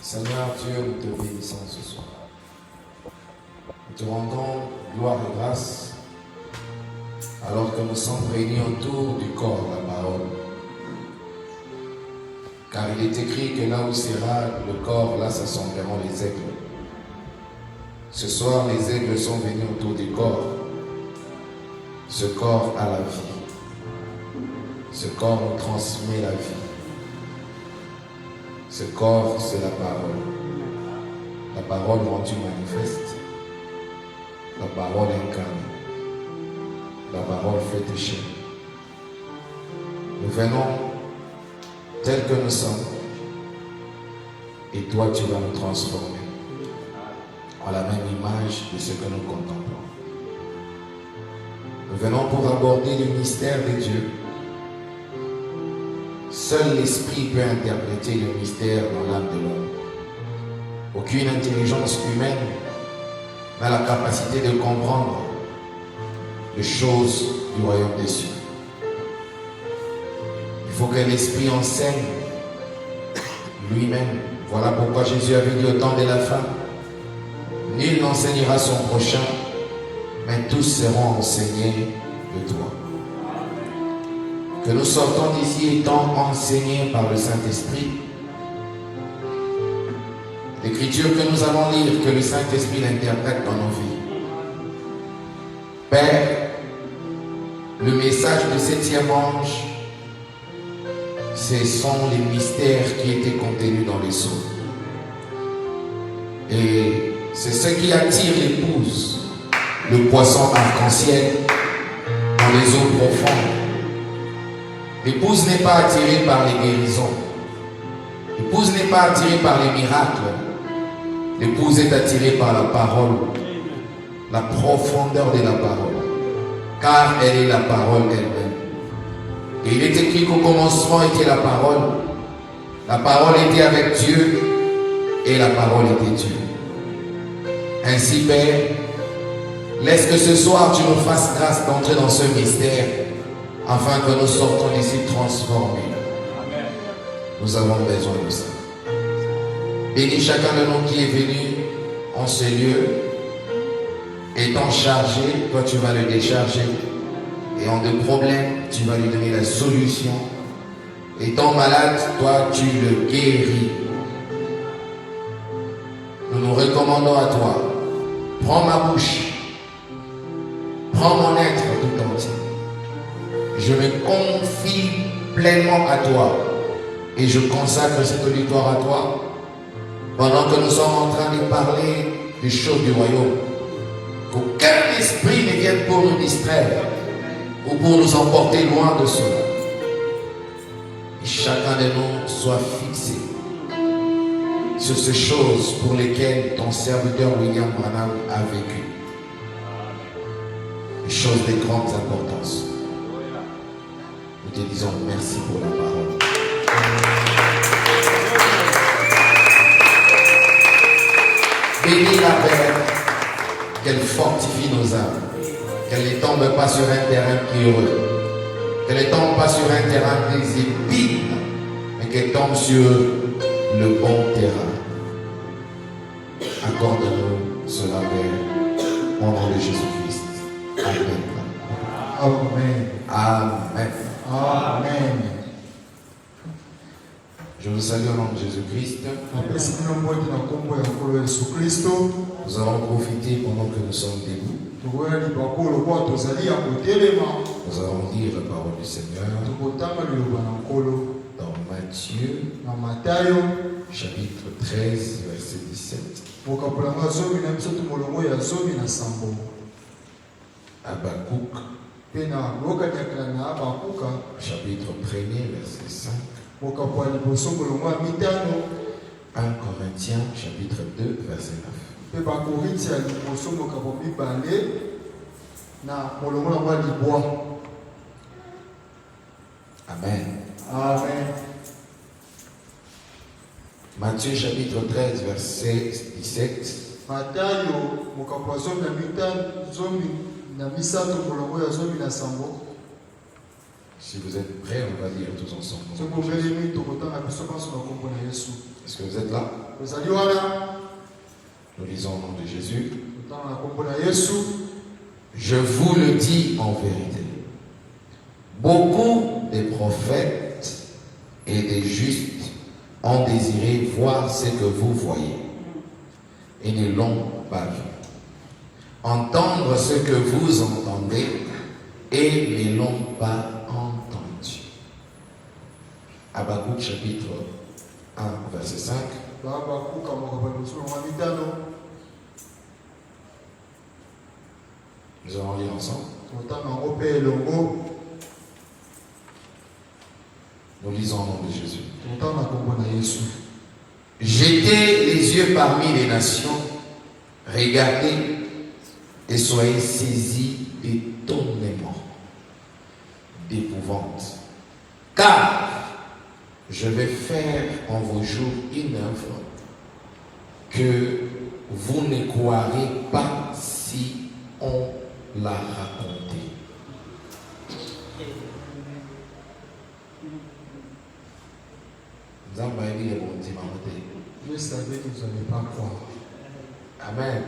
Seigneur Dieu, nous te bénissons ce soir. Nous te rendons gloire et grâce alors que nous sommes réunis autour du corps de la parole. Car il est écrit que là où sera le corps, là s'assembleront les aigles. Ce soir, les aigles sont venus autour du corps. Ce corps a la vie. Ce corps nous transmet la vie. Ce corps, c'est la parole. La parole rendue manifeste. La parole incarnée. La parole faite chair. Nous venons tels que nous sommes. Et toi, tu vas nous transformer en la même image de ce que nous contemplons. Nous venons pour aborder le mystère de Dieu. Seul l'Esprit peut interpréter le mystère dans l'âme de l'homme. Aucune intelligence humaine n'a la capacité de comprendre les choses du royaume des cieux. Il faut que l'Esprit enseigne lui-même. Voilà pourquoi Jésus avait dit au temps de la fin, nul n'enseignera son prochain, mais tous seront enseignés de toi. Que nous sortons d'ici étant enseignés par le Saint-Esprit. L'écriture que nous allons lire, que le Saint-Esprit l'interprète dans nos vies. Père, le message du 7e ange, ce sont les mystères qui étaient contenus dans les sceaux. Et c'est ce qui attire l'épouse, le poisson arc-en-ciel dans les eaux profondes. L'épouse n'est pas attirée par les guérisons. L'épouse n'est pas attirée par les miracles. L'épouse est attirée par la parole, la profondeur de la parole, car elle est la parole elle-même. Et il est écrit qu'au commencement était la parole était avec Dieu, et la parole était Dieu. Ainsi, Père, laisse que ce soir tu nous fasses grâce d'entrer dans ce mystère, afin que nous sortons d'ici transformés. Amen. Nous avons besoin de ça. Bénis chacun de nous qui est venu en ce lieu. Étant chargé, toi tu vas le décharger. Ayant des problèmes, tu vas lui donner la solution. Étant malade, toi tu le guéris. Nous nous recommandons à toi. Prends ma bouche. Prends mon être tout entier. Je me confie pleinement à toi et je consacre cette auditoire à toi pendant que nous sommes en train de parler des choses du royaume. Qu'aucun esprit ne vienne pour nous distraire ou pour nous emporter loin de cela. Et chacun de nous soit fixé sur ces choses pour lesquelles ton serviteur William Branham a vécu. Des choses de grande importance. Nous te disons merci pour la parole. Bénis la Père, qu'elle fortifie nos âmes, qu'elle ne tombe pas sur un terrain pierreux, qu'elle ne tombe pas sur un terrain des épines, mais qu'elle tombe sur le bon terrain. Accorde-nous cela, Père, au nom de Jésus-Christ. Amen. Amen. Amen. Amen. Je vous salue au nom de Jésus-Christ. Nous allons profiter pendant que nous sommes debout. Nous allons lire la parole du Seigneur dans Matthieu, chapitre 13, verset 17. Habakkuk, chapitre 1er, verset 5. 1 Corinthiens, chapitre 2, verset 9. Amen. Amen. Matthieu, chapitre 13, verset 17. Si vous êtes prêts, on va lire tous ensemble. Est-ce que vous êtes là? Nous lisons au nom de Jésus. Je vous le dis en vérité. Beaucoup des prophètes et des justes ont désiré voir ce que vous voyez et ne l'ont pas vu. Entendre ce que vous entendez et ne l'ont pas entendu. Habakkuk chapitre 1, verset 5. Nous allons lire ensemble. Nous lisons au nom de Jésus. Jetez les yeux parmi les nations, regardez et soyez saisis d'étonnement, d'épouvante. Car je vais faire en vos jours une œuvre que vous ne croirez pas si on l'a racontée. Je savais que vous n'allez pas croire. Amen.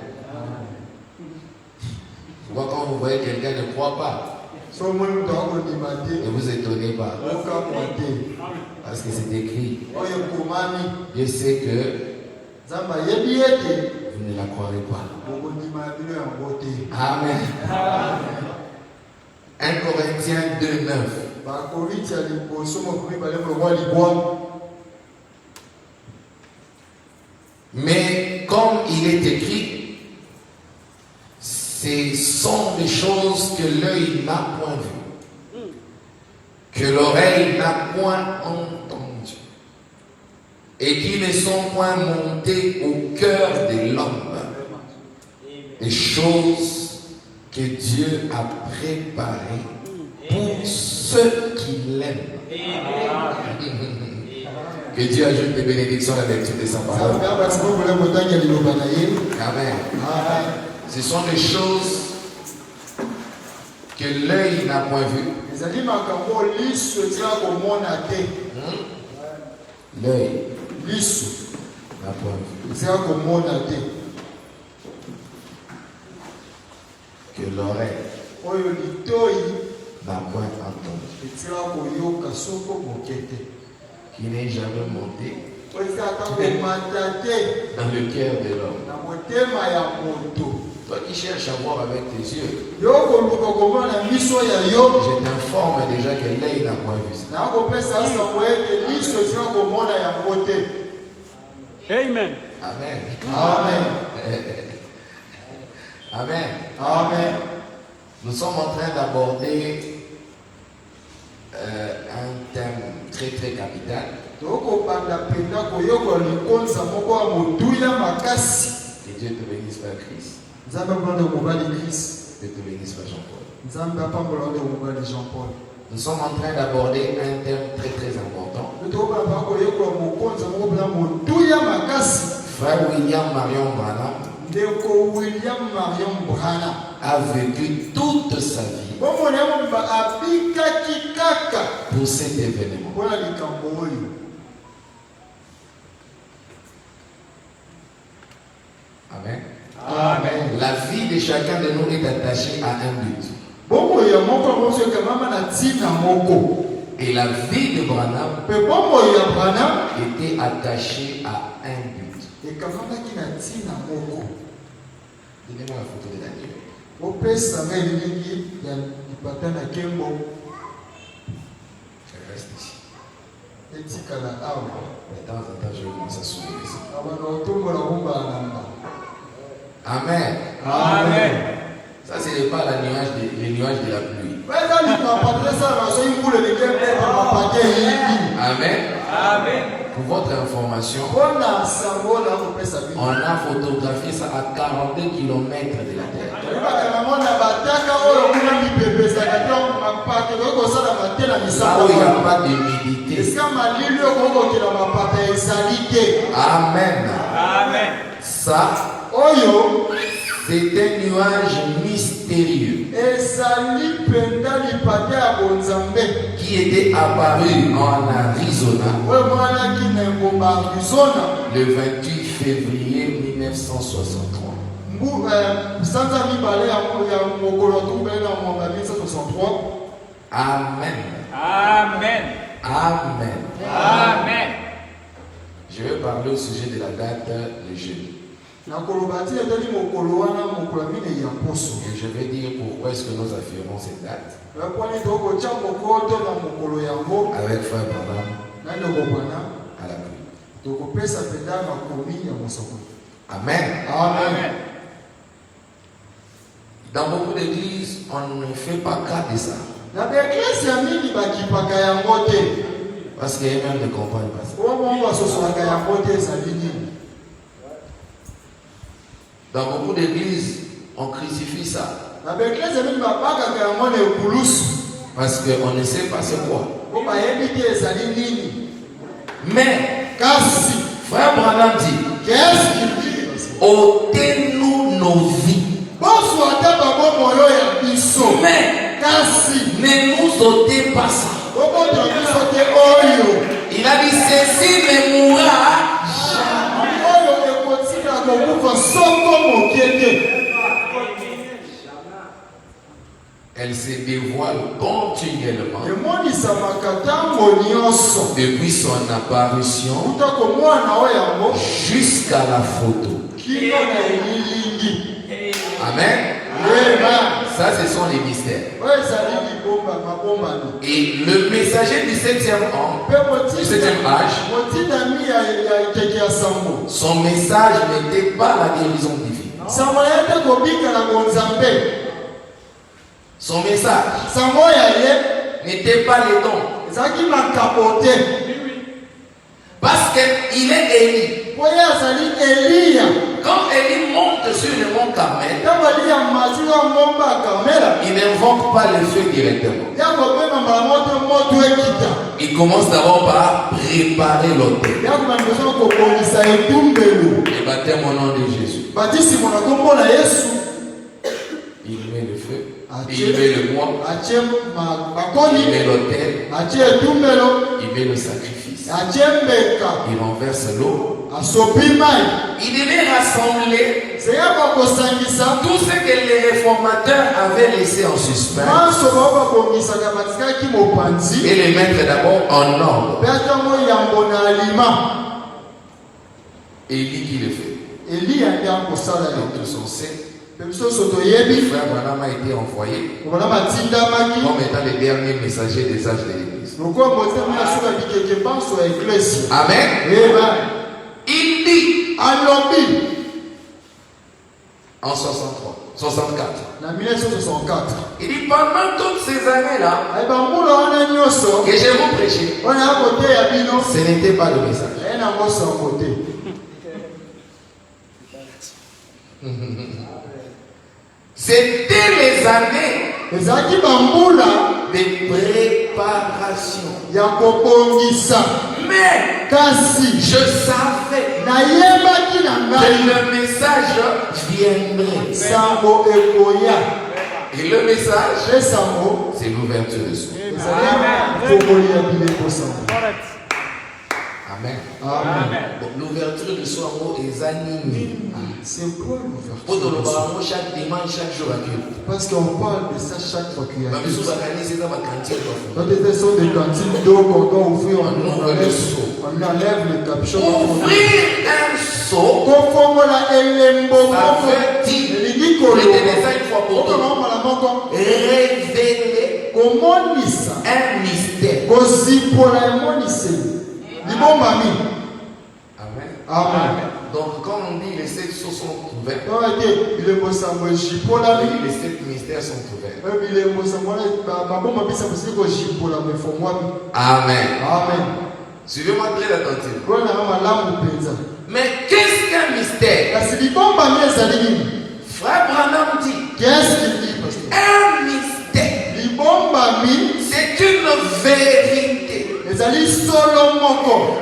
Souvent quand vous voyez quelqu'un ne croit pas, ne vous étonnez pas. Parce que c'est écrit. Dieu sait que vous ne la croirez pas. Amen. 1 Corinthiens 2:9. Mais comme il est écrit, ce sont des choses que l'œil n'a point vues, que l'oreille n'a point entendues, et qui ne sont point montées au cœur de l'homme. Des choses que Dieu a préparées pour ceux qui l'aiment. Que Dieu ajoute des bénédictions à la lecture de sa parole. Amen. Ce sont des choses que l'œil n'a point vues. L'œil n'a point vu. Que l'oreille n'a point entendu. Qui n'est jamais monté dans le cœur de l'homme. Toi qui cherches à voir avec tes yeux, je t'informe déjà que l'œil n'a point vu ça. Amen. Amen. Amen. Amen. Amen. Nous sommes en train d'aborder un thème très très capital. Que Dieu te bénisse par Christ. Que Dieu te bénisse par Jean-Paul. Nous sommes en train d'aborder un thème très très important. Frère William Marion Branham a vécu toute sa vie pour cet événement. Amen. Amen. La vie de chacun de nous est attachée à un but. Et la vie de Branham était attachée à un but. Donnez-moi la photo de Daniel. Elle reste ici. De temps en temps, je vais commencer à sourire ici. Amen. Amen. Ça, ce n'est pas les nuages de la pluie. Amen. Amen. Pour votre information, on a photographié ça à 42 km de la Terre. Là où il n'y a pas d'humidité. Amen. Amen. Ça, c'est un nuage mystérieux mystérieux ezali penda lipata ya bonzambe qui était apparu en Arizona oyo mwanaki na engomba Arizona le 28 février 1963. sanza mibale ya mokolo tumbele na mwamba 1963. Amen. Amen. Amen. Amen. Je vais parler au sujet de la date de jeudi. Et je vais dire pourquoi est-ce que nous affirmons cette date avec Frère Branham à la prière. Amen. Amen. Dans beaucoup d'églises, on ne fait pas cas de ça. Parce qu'il y a même ne comprennent pas ça. Dans beaucoup d'églises, on crucifie ça. Parce qu'on ne sait pas c'est quoi. Mais, Frère Branham dit, ôtez-nous nos vies. Mais, ne nous ôtez pas ça. Il a dit, ceci ne mourra Elle se dévoile continuellement depuis son apparition jusqu'à la photo. Amen. Ça, ce sont les mystères. Et le messager du 7e âge, son message n'était pas la guérison divine. Son message n'était pas les dons. Parce qu'il est Élie. Quand Élie monte sur le mont Carmel, il n'invoque pas le feu directement. Il commence d'abord par préparer l'autel. Et baptême au nom de Jésus. Il met le feu. Il met le bois, il met l'autel, il met le sacrifice, il renverse l'eau, il devait rassembler tout ce que les réformateurs avaient laissé en suspens et les mettre d'abord en ordre. Élie qui le fait. Dans tout son sein. Frère Branham a été envoyé comme étant le dernier messager des âges de l'église. Amen. Il dit en 64. Il dit pendant toutes ces années-là que je vous prêchais, ce n'était pas le message. C'était les années de préparation. Mais je savais que le message viendrait. Et le message, c'est l'ouverture de soi. Amen. L'ouverture de soi est animée. C'est quoi l'ouverture? Chaque dimanche, chaque jour à Dieu. Parce qu'on parle de ça chaque fois qu'il y a. Dans des sont des cantines d'eau qu'on doit ouvrir, on enlève le capuchon. Ouvrir un seau. Ça veut dire révéler un mystère. Amen. Donc, quand on dit les 7 sceaux sont ouverts, les 7 mystères sont ouverts. Amen. Suivez-moi très attentivement. Mais qu'est-ce qu'un mystère? Frère Branham dit qu'est-ce qu'il dit, pasteur? Un mystère, c'est une vérité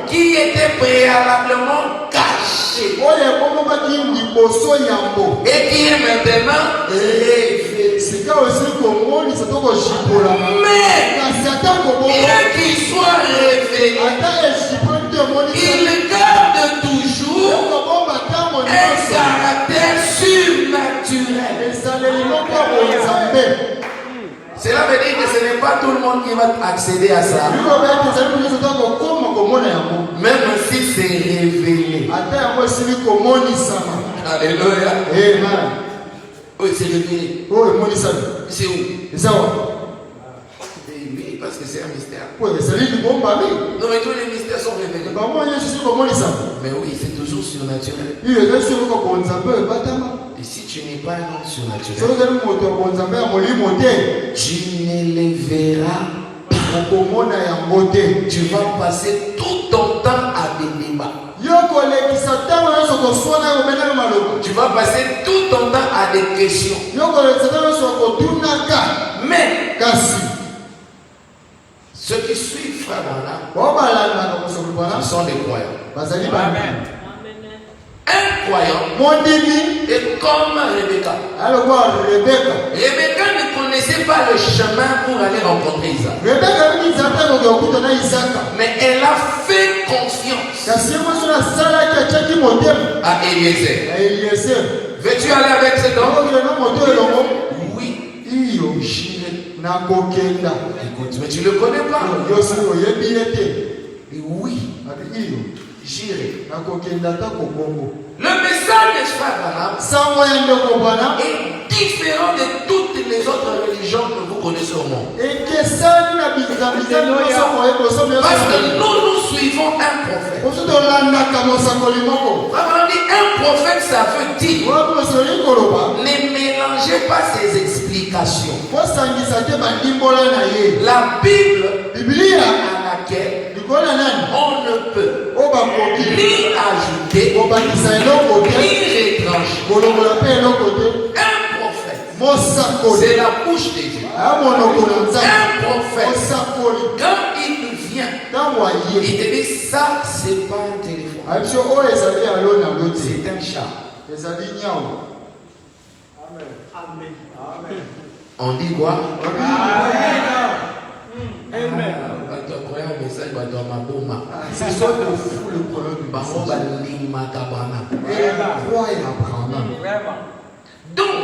qui était préalablement cachée. caché oyo ekomomaki liboso yambo et qui est maintenant révélé. sika osi komonisa to kojipola Mais kasi ata kobongo bien qu'il soit révélé, ata ejipoli te emonisa il garde toujours ekobomba ntango un nyonso caractère surnaturel. esaleli moko ya bonzambe Cela veut dire que ce n'est pas tout le monde qui va accéder à ça, liloba ete ezali nyonso ta kokoma komona yango même si c'est révélé. ata yango esili komonisama Alléluia. amen Oui, c'est révélé. oyo emonisami C'est où? eza wa Oui, parce que c'est un mystère. oyo ezali libombami Non, mais tous les mystères sont révélés. bango nyonso esili komonisama Mais oui, c'est toujours surnaturel. iyo ezali sili kobonzambe oyo ebatama Et si tu n'es pas un homme surnaturel, soki ozali moto ya bonzambe ya molimo te tu ne les verras. okomona yango te Tu vas passer tout ton temps à des débats. yo kolekisa ntango nyonso koswana kobenana maloba Tu vas passer tout ton temps à des questions. yo kolekisa ntango nyonso kotunaka Mais kasi ceux qui suivent Frère Branham, bao balandaka kosokoli bwana ce sont des croyants. bazali bana Amen. Un croyant mondimi est comme Rebecca. alokwa rebeka Rebecca ne connaissait pas le chemin pour aller rencontrer Isaac. rebeka mingi nzambe akoki okuta na isaka Mais elle a fait confiance kasi ye moso nasalaki atiaki motema à Eliezer. na eliezer Veux-tu aller avec cet homme? okokila na moto elongo Oui, iyo j'irai. nakokenda Écoute, mais tu ne le connais pas. yo soki oyebi ye te Et oui, abi iyo j'irai. nakokenda ata kobongo Le message de Frère Branham sango ya ndeko bwana est différent de toutes les autres religions que vous connaissez au monde. ekesani na bizamizami nyonso koyeboso Parce que nous suivons un prophète. oso tolandaka mosakoli moko Frère Branham dit un prophète, ça veut dire waposoli koloba ne mélangez pas ses explications. kosangisa te bandimbola na ye La Bible biblia à laquelle likolo na nani on ne peut oyo bakoki ni ajouter kobakisa eloko ni te retrancher. kolongola mpe eloko te Un prophète, mosakoli c'est la bouche de Dieu. aya monoko na nzambe Un prophète, mosakoli quand il vient, ntango aye il te dit ça, c'est pas un téléphone, abiso oyo ezali alo na lo te c'est un chat. ezali nyau On dit quoi? Amen. Un message, c'est ça le fou le problème du Bango balimaka bana. et la foi et Abraham Vraiment. Donc,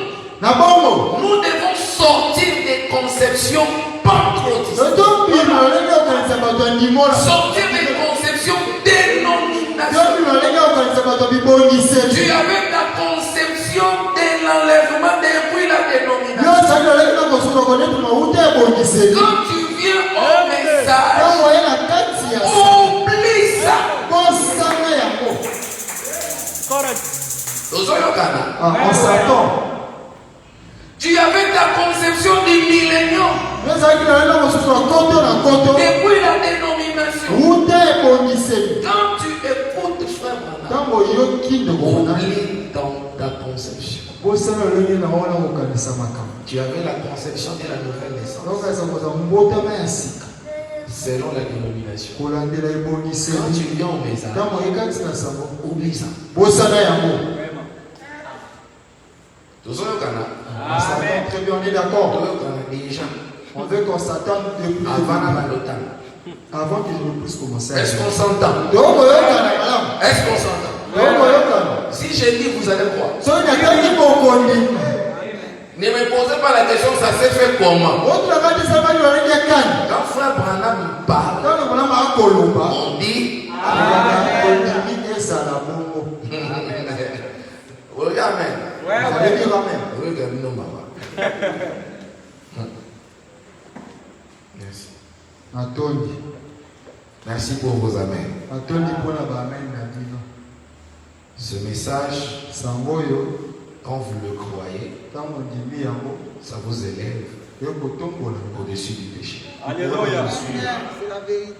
na bongo nous devons sortir des conceptions pentecôtistes. tobima lolenge okanisa bato ya ndimola Sortir des conceptions dénominationnelles. tobima lolenge okanisa bato ya bibongiseli Tu avais la conception de l'enlèvement depuis la dénomination. yo ozali lolenge na kosuka koneti mauta ebongiseli Quand tu viens au message, ntango oye na kati ya oublie ça. kosanga yango Correct. Ozoyokana. on s'attend Tu avais ta conception du millénium yo ozalaki lolenge mosusu na koto na koto depuis la dénomination. uta ebongiseli Quand tu écoutes Frère Branham, ntango oyoki ndeko wana oublie dans ta conception. bosala lolenge na wana kokanisa makambo Tu avais la conception de la nouvelle naissance okanisa kozala mbotama ya sika selon la dénomination. kolandela Quand ebongiseli tu viens au message, ntango oyekati na sango oublie ça. bosala yango Vraiment. Tozoyokana. on s'attend très bien on est d'accord Tozoyokana déjà. on veut qu'on s'attende depuis Avant la balotane. avant que je ne puisse commencer Est-ce qu'on s'entend? donc oyokana malamu Est-ce qu'on s'entend? donc oyokana Si je dis, vous allez croire. soki nataki bokondi Ne me posez pas la question, ça s'est fait comment? otulakatisabaki lolenge kani Quand Frère Branham parle, ntango malamu akoloba on dit ondimi ezala bongo oui, amen. Ouais, ouais. alebi amen Oui, amen, non, maman. Merci. natondi Merci pour vos amens. natondi mpona baamen na bino Ce message, sango oyo quand vous le croyez, ntango ondimi yango ça vous élève yokotombola au-dessus du péché, Alléluia.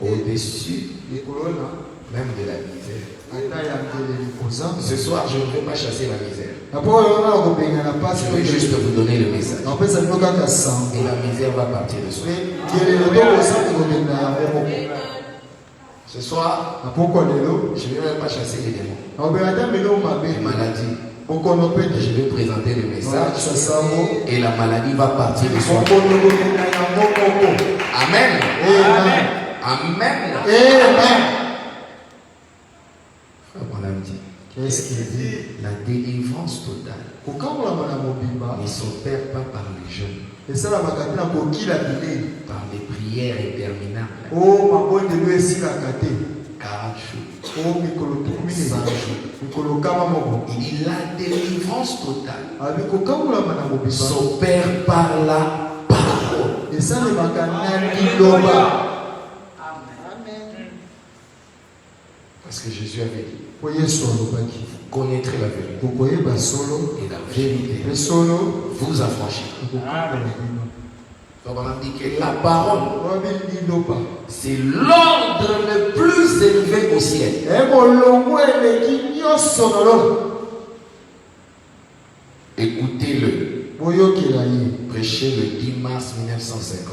au-dessus likolo na même de la misère. ata ya ngeleli kozanga Ce soir, je ne vais pas chasser la misère. na mpo oyo na kobengana mpasi Je vais juste vous donner le message. napesa bino kaka sango Et la misère va partir de soi. ngeleli tokozanga kobengana yango moko Ce soir, Pourquoi les lots? je ne vais même pas chasser les démons, les maladies. Je vais présenter le message et la maladie va partir de soi. Amen. Amen. Amen. Amen. Mon ami dit, Qu'est-ce qu'il dit? la délivrance totale ne s'opère pas par les jeûnes, par les prières interminables. 40 jours, 100 jours. Il dit la délivrance totale s'opère par la parole. Parce que Jésus avait dit, vous connaîtrez la vérité et la vérité vous affranchira. Donc on a dit que la parole, c'est l'ordre le plus élevé au ciel. Écoutez-le. Prêché le 10 mars 1957.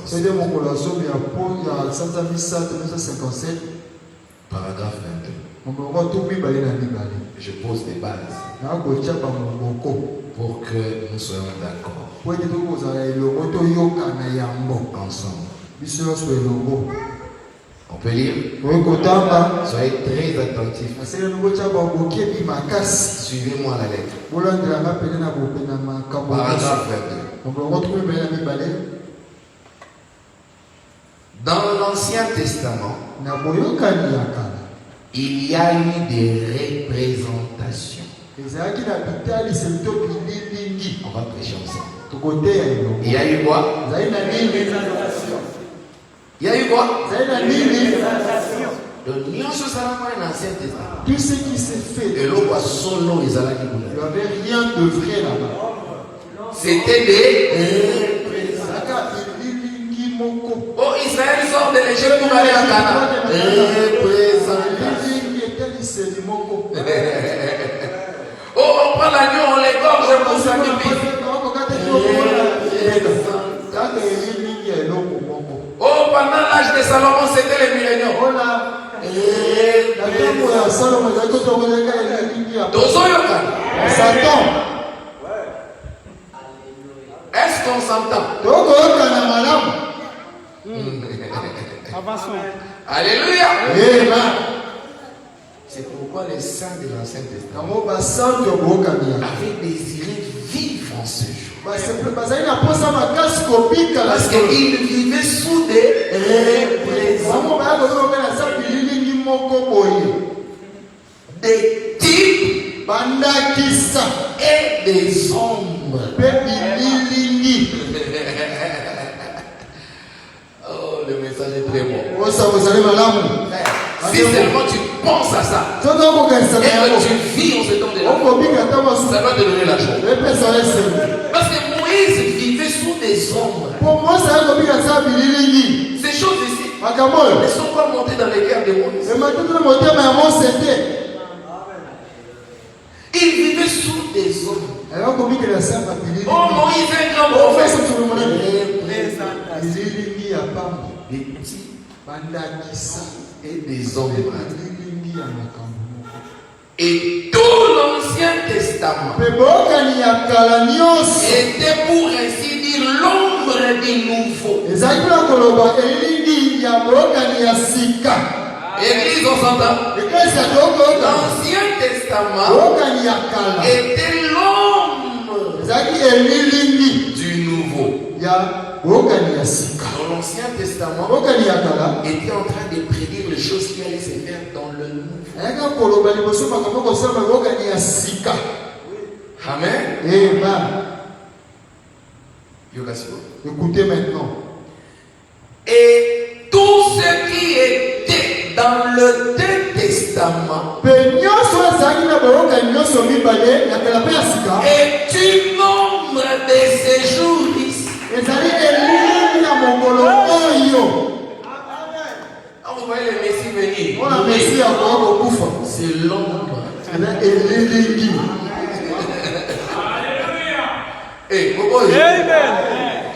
Paragraphe 22. Je pose des bases pour que nous soyons d'accord ensemble. On peut lire. Soyez très attentifs. Suivez-moi la lettre. Paragraphe 22. Dans l'Ancien Testament, il y a eu des représentations. On va prêcher ensemble. Il y a eu quoi? Il y a eu quoi? Le Nyon Salama est l'Ancien Testament. Tout ce qui s'est fait, Et l'eau va solo les il n'y avait rien de vrai là-bas. C'était des Oh, Israël sort de l'Égypte pour aller à Canaan. Oh, on prend l'agneau, on l'égorge pour sacrifier. Oh, pendant l'âge de Salomon, c'était les milléniaux. Est-ce qu'on s'entend? Avançons. Alléluia. Amen. C'est pourquoi les saints de l'Ancien Testament avaient désiré vivre en ce jour. Parce qu'ils vivaient sous des représentations, des types et des ombres. Oh, le message est très bon. Si seulement tu penses à ça et que tu vis en ce temps de la ça va te donner la joie. Parce que Moïse vivait sous des ombres. Ces choses ici ne sont pas montées dans les cœurs de Moïse. Il vivait sous des ombres. Oh, Moïse est un grand prophète. Des petits et des ombres. Et tout l'Ancien Testament était pour ainsi dire l'ombre du nouveau. Église, on s'entend. L'Ancien Testament était l'ombre du nouveau. Dans l'Ancien Testament était en train de prédire les choses qui allaient se faire dans le nouveau. Amen. Écoutez maintenant. Et tout ce qui était dans le Deux Testaments est une ombre de ces jours ici. Vous voyez le Messie venir. C'est l'ombre.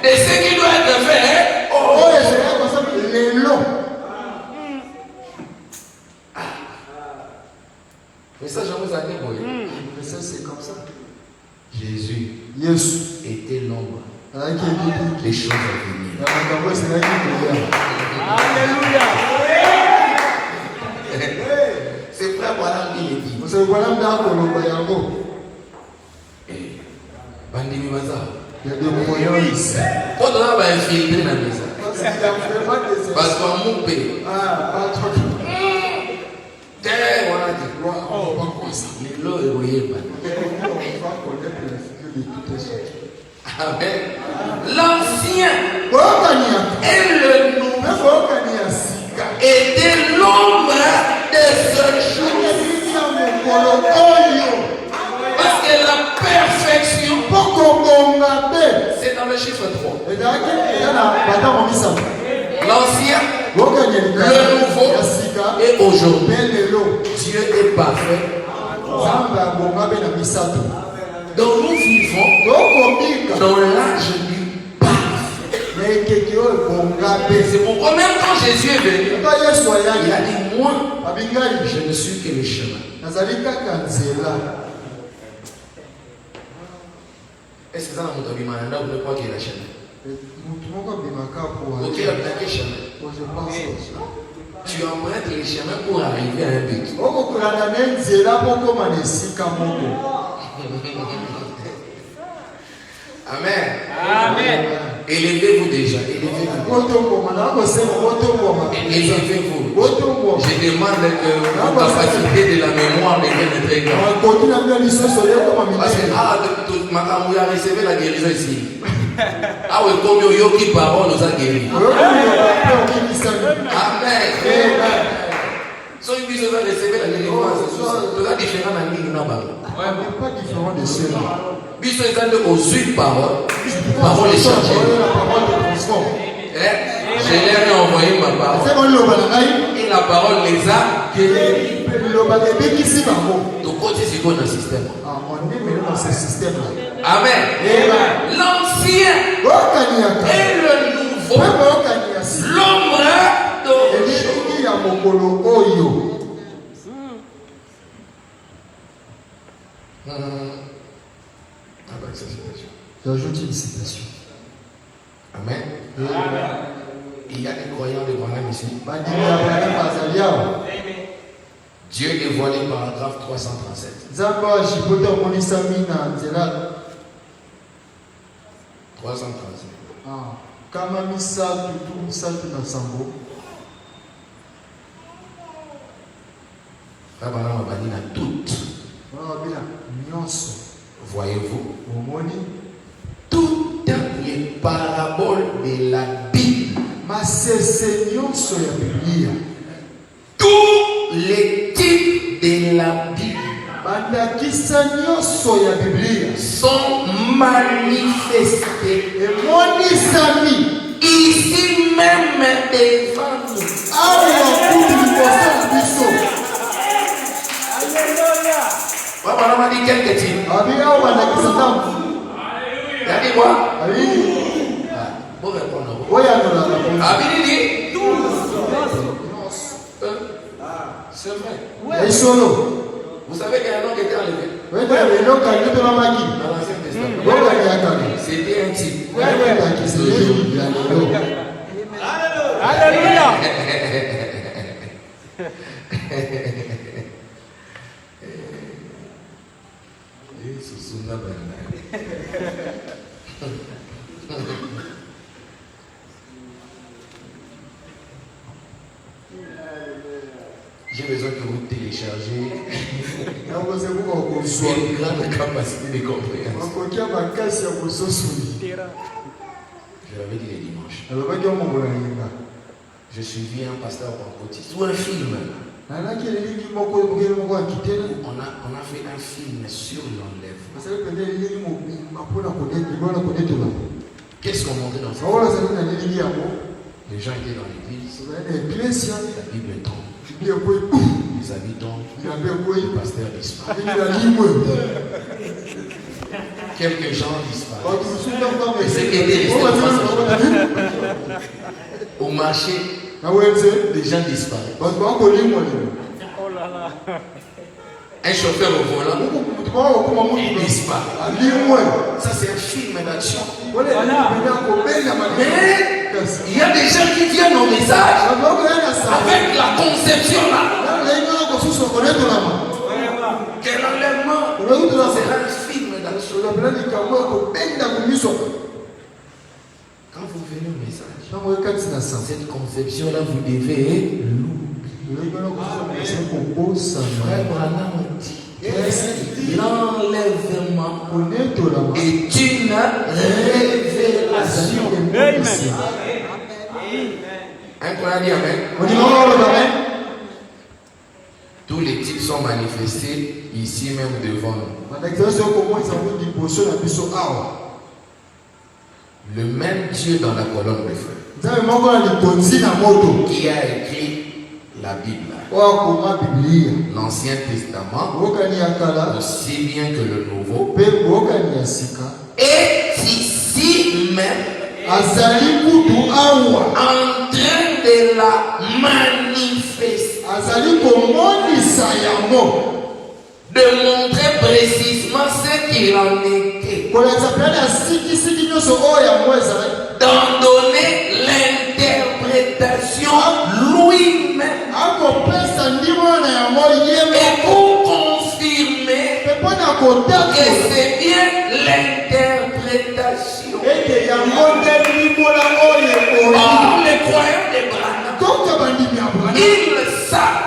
Et ce qui doit être fait, Mais ça, j'en vous ai dit, oui. Mais ça, c'est comme ça. Jésus Yes. était l'ombre Alléluia. des choses à venir. C'est frère Branham qui le dit. Vous savez, voilà, Bandimi Baza. il y a des moyens ici. Quand on a infiltré dans la maison, Parce qu'il y a vraiment des parce qu'on m'a coupé. Ah, pas trop. On a dit, on va comme ça. Les lots et voyez pas. On va connaître la figure de toutes les choses. Amen. L'ancien Bokania. et le nouveau Mais Bokania, Sika. était l'ombre de ce jour. Parce que la perfection, c'est dans le chiffre 3. L'ancien, le nouveau et aujourd'hui. Dieu est parfait. Donc nous vivons dans l'âge du parfait. C'est pourquoi même quand Jésus est venu, il a dit, moi, je ne suis que le chemin. Est-ce que ça n'a pas été mal? Là, vous ne croyez qu'il y a le chemin. Ok, il y a le chemin. Tu empruntes les chemins pour arriver à un but. Amen. Amen. Élevez-vous déjà. Élevez-vous. Élevez-vous. Je demande que vos capacités de la mémoire deviennent très grandes. Parce que ma camarade a recevé la guérison ici. Ah oui, comme yo qui parole nous a guéri. Amen. So il dit que va recevoir la délivrance. C'est la différence dans ligne là-bas. Pas différent de ceux-là. Biso est allé aux 8 paroles. Parole échangée. Je leur ai envoyé ma parole. Et la parole les a guéris. Donc, côté c'est quoi dans le système? Amen. L'ancien et le nouveau. L'ombre J'ajoute une citation. Amen. Il y a des croyants de Branham ici. Dieu est dévoilé, paragraphe 337. 337. Kama misatu tu misatu na sambo. Branham a banni dans toutes. Voyez-vous, toutes les paraboles de la Bible, tous les types de la Bible sont manifestés ici même devant nous. Papa m'a dit quelques types. Il a dit quoi? Bon répondre. Il dit c'est vrai. Vous savez qu'il y a un homme qui était enlevé dans l'Ancien Testament. C'était un type. Alléluia. J'ai besoin que vous téléchargez une grande capacité de compréhension. Je l'avais dit les dimanches. Je suivis un pasteur pentecôtiste ou un film. On a fait un film sur l'enlèvement. Qu'est-ce qu'on montrait dans ce film? Les gens étaient dans l'église. La Bible tombe. Les habits tombent. Le pasteur disparaît. Quelques gens disparaissent. Et ce qui était resté au marché, les gens disparaissent. Oh là là. Un chauffeur au volant, il disparaît. Ça, c'est un film d'action. Mais il y a des gens qui viennent au message avec la conception là. Quel enlèvement. C'est un film d'action. Quand vous venez au message, cette conception-là, vous devez Frère Branham dit l'enlèvement est une révélation. Amen. Un qu'on a dit amen. Tous les types sont manifestés ici même devant nous. Le même Dieu dans la colonne de feu qui a écrit la Bible, l'Ancien Testament, aussi bien que le Nouveau, est ici même en train de la manifester, de montrer précisément ce qu'il en était, d'en donner l'interprétation lui-même, et pour confirmer que c'est bien l'interprétation. Or, les croyants d'Abraham, ils savent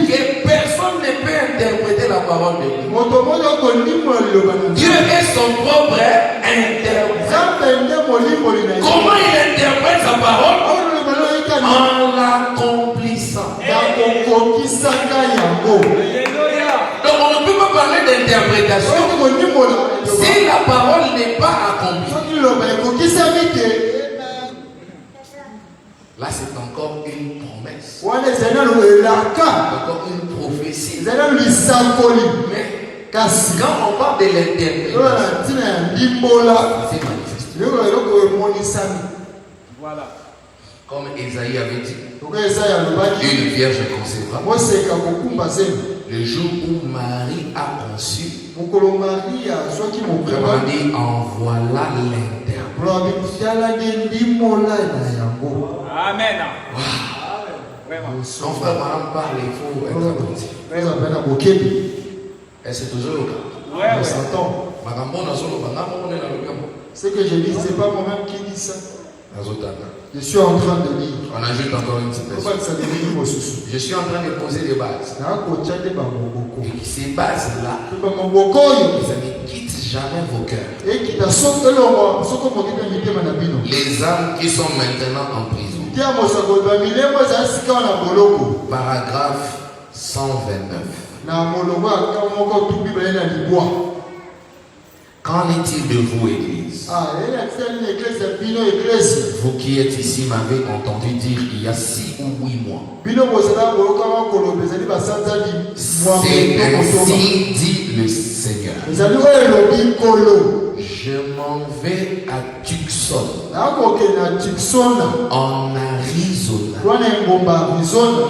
que personne ne peut interpréter la parole de Dieu. Dieu est son propre interprète. Comment il interprète sa parole? En l'accomplissant. Donc on ne peut pas parler d'interprétation si la parole n'est pas accomplie. Là c'est encore une promesse, encore une prophétie. Mais quand on parle de l'interprétation, c'est manifesté. Voilà. Comme Esaïe avait dit, une vierge concevra. Le jour où Marie a conçu, on dit en voilà l'interprète. Amen. Quand frère Maram parle, il faut être attentif. Et c'est toujours le cas. Ce que je dis, ce n'est pas moi-même qui dis ça. Je suis en train de lire. On ajoute encore une petite question. Je suis en train de poser des bases. Et ces bases-là, ça ne quitte jamais vos cœurs. Les âmes qui sont maintenant en prison. Paragraphe 129. Qu'en est-il de vous, Église? Vous qui êtes ici m'avez entendu dire il y a 6 ou 8 mois. C'est ainsi dit le Seigneur. Je m'en vais à Tucson, en Arizona.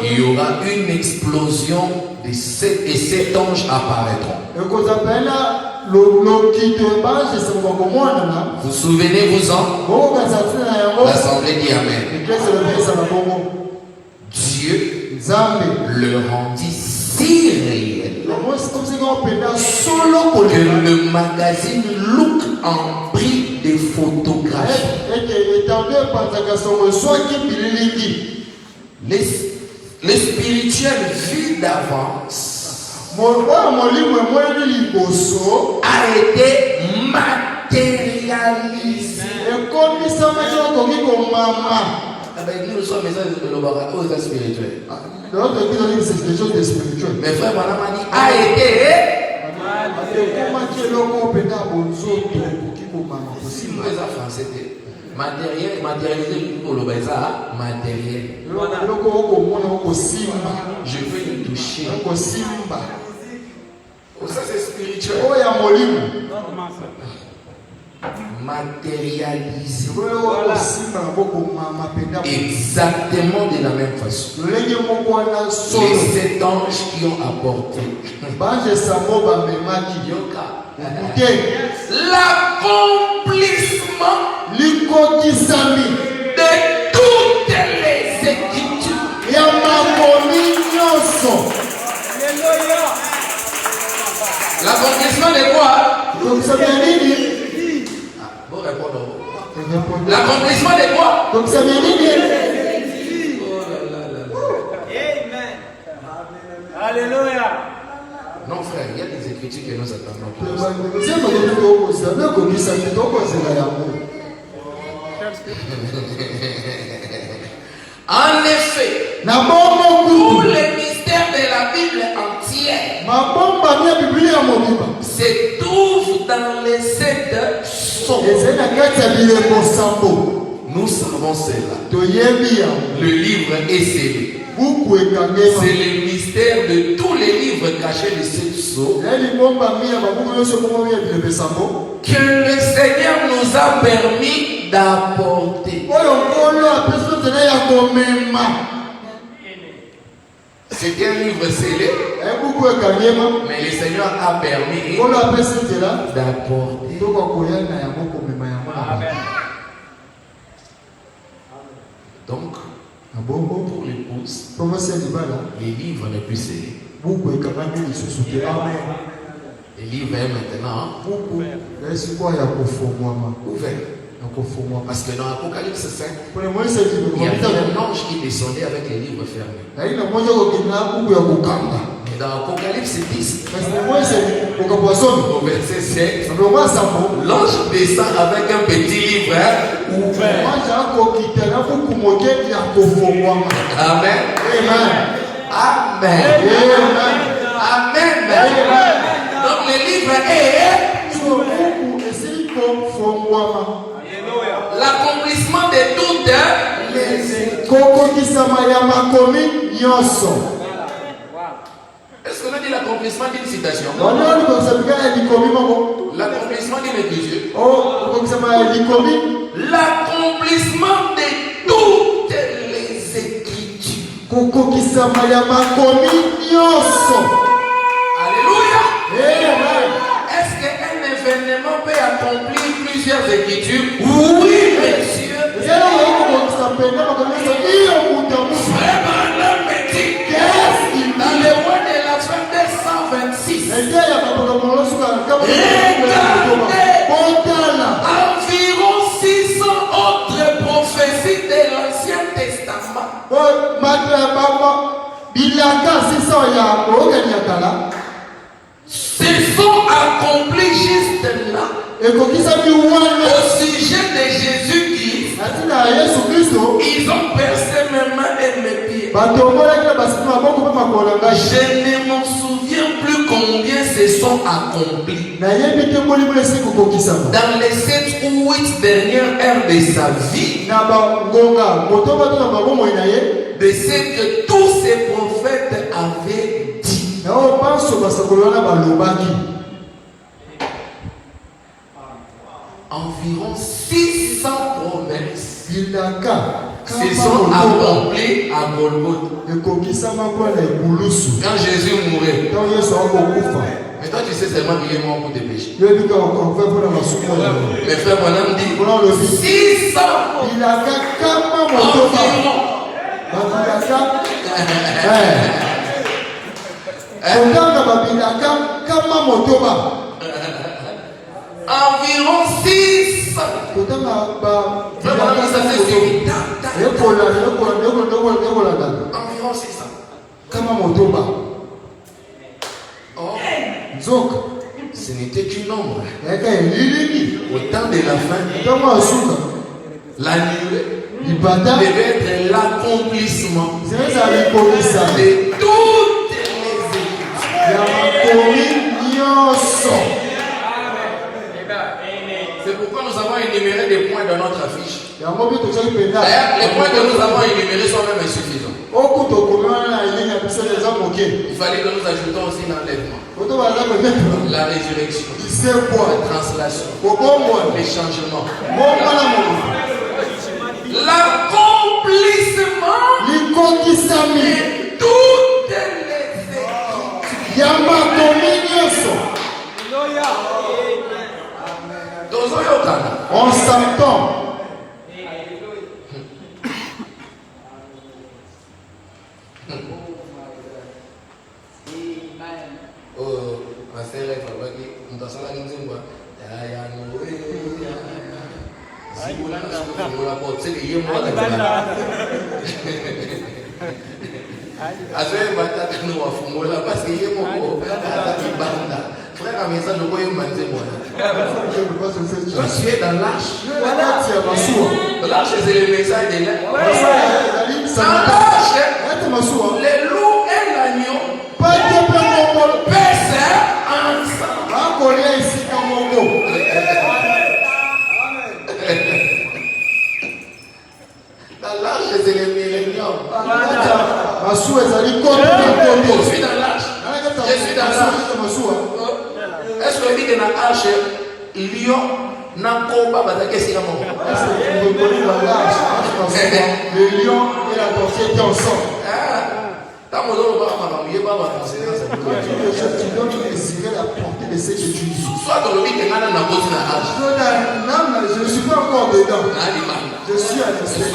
Il y aura une explosion et 7 anges apparaîtront. Vous souvenez-vous-en? L'assemblée dit Amen. Dieu le rendit si réel que le magazine Look en prit des photographies. Le spirituel vu d'avance a été matérialisé. Nous sommes spirituels. Mais frère Madame a dit a été matérialisé pour le matériel. Je peux le toucher. Ça c'est spirituel. matérialisé Voilà. exactement de la même façon. Les 7 anges qui ont apporté l'accomplissement de toutes les écritures. L'accomplissement de quoi? Bon, répondre. L'accomplissement de quoi? Oh là là là là. Amen. Alléluia. Non frère, il y a des écritures que nous attendons. En effet, tous les mystères de la Bible entière se trouvent dans les 7 sons. Nous savons cela. Le livre est scellé. C'est le mystère de tous les livres cachés de 7 sceaux que le Seigneur nous a permis d'apporter. C'était un livre scellé, mais le Seigneur a permis d'apporter. Amen. Donc, pour l'épouse, les livres ne plus scellés. Les livres est maintenant ouvert. Parce que dans Apocalypse 5, il y avait un ange qui descendait avec les livres fermés. Et dans Apocalypse 10, au verset 7, l'ange descend avec un petit livre ouvert. Amen. Amen. Amen. Amen. Donc le livre est l'accomplissement de toutes les Est-ce qu'on a dit l'accomplissement d'une citation? L'accomplissement d'une écriture? L'accomplissement de toutes les écritures. Alléluia. Est-ce qu'un événement peut accomplir plusieurs écritures? Oui, monsieur. Frère Branham me dit dans le mois de la fin de 126, environ 600 autres prophéties de l'Ancien Testament se sont accomplies juste là. Au sujet de Jésus-Christ, ils ont percé mes mains et mes pieds. Je ne m'en souviens plus combien se sont accomplis. Dans les 7 ou 8 dernières heures de sa vie, de ce que tous ces prophètes avaient dit. Environ 600 promesses se sont accomplies à Golgotha. Quand Jésus mourait. Mais toi tu sais seulement qu'il est mort pour tes péchés. Mais frère Branham dit 600 environ 600. Frère Branham, ça c'est sûr. Environ 600. Oh, ce n'était qu'une ombre. Au temps de la fin, la nuée devait être l'accomplissement de toutes les écritures. C'est pourquoi nous avons énuméré des points dans notre affiche. D'ailleurs, les points que nous avons énumérés sont même insuffisants. Il fallait que nous ajoutons aussi l'enlèvement, la résurrection, la translation, les changements, l'accomplissement de toutes les écritures. On s'entend. Quand tu es dans l'arche, l'arche c'est le message de l'air. Dans l'arche, les loups et l'agneau paissent ensemble. Dans l'arche, c'est les milléniums. Je suis dans l'arche. Je suis dans l'arche. Est-ce que dit que dans l'arche, lion n'a pas battu si la mort? Le lion et la tortue étaient ensemble. Tu dois désirer la portée de ce que tu dis. Soit dans le but que je ne suis pas encore dedans. Je suis à l'extérieur.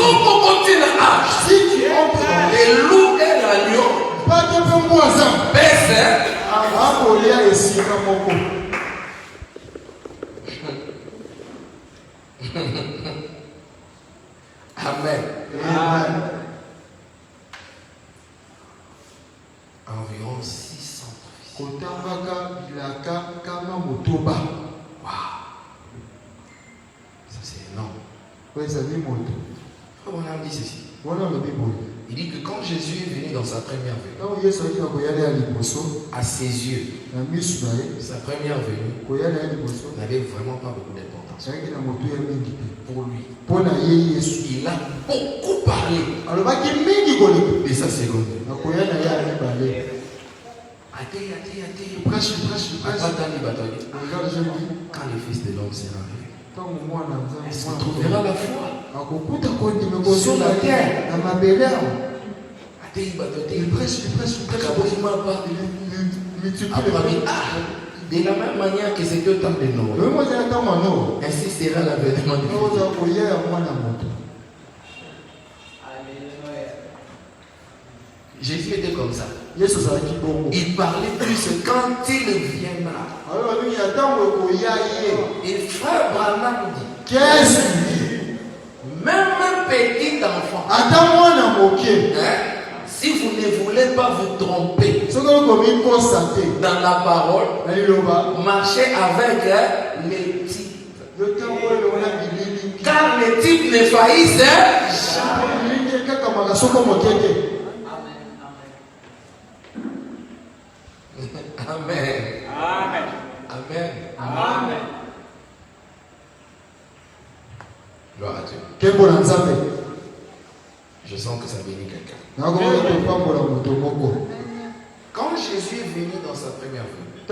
Si tu entres dans les loups et l'agneau, pas de peu moins ça. Baisse. Amen. Amen. Environ 600 Wow. Ça c'est énorme. On a dit ceci. Il dit que quand Jésus est venu dans sa première venue, à ses yeux, sa première venue n'avait vraiment pas beaucoup d'importance. Pour lui, il a beaucoup parlé de sa seconde. Quand le Fils de l'homme sera arrivé, est-ce qu'on trouvera la foi sur la terre? De la même manière que c'était au temps de Noé, ainsi sera l'avènement du Fils. Jésus était comme ça. Il parlait plus quand il viendra. Et frère Branham dit, qu'est-ce qu'il dit? Même un petit enfant, si vous ne voulez pas vous tromper dans la parole, marchez avec les types. Car les types ne faillissent jamais. Amen. Amen. Amen. Amen. Gloire à Dieu. Je sens que ça bénit quelqu'un. Quand Jésus est venu dans sa première venue,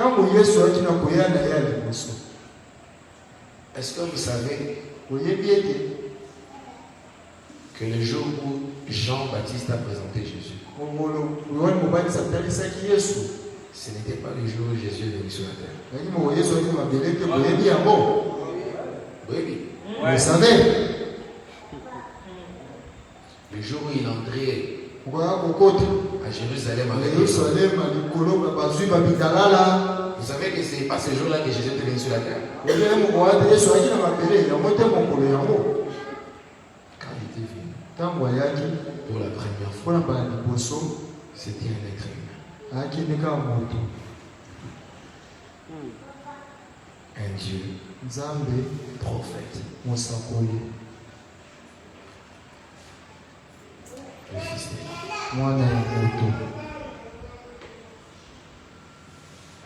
est-ce que vous savez que le jour où Jean-Baptiste a présenté Jésus, ce n'était pas le jour où Jésus est venu sur la terre? Oui. Vous savez, le jour où il entrait à Jérusalem avec vous savez que ce n'est pas ce jour-là que Jésus est venu sur la terre. Quand il était venu pour la première fois, c'était un être humain. Un Dieu prophète. Le Fils de l'homme.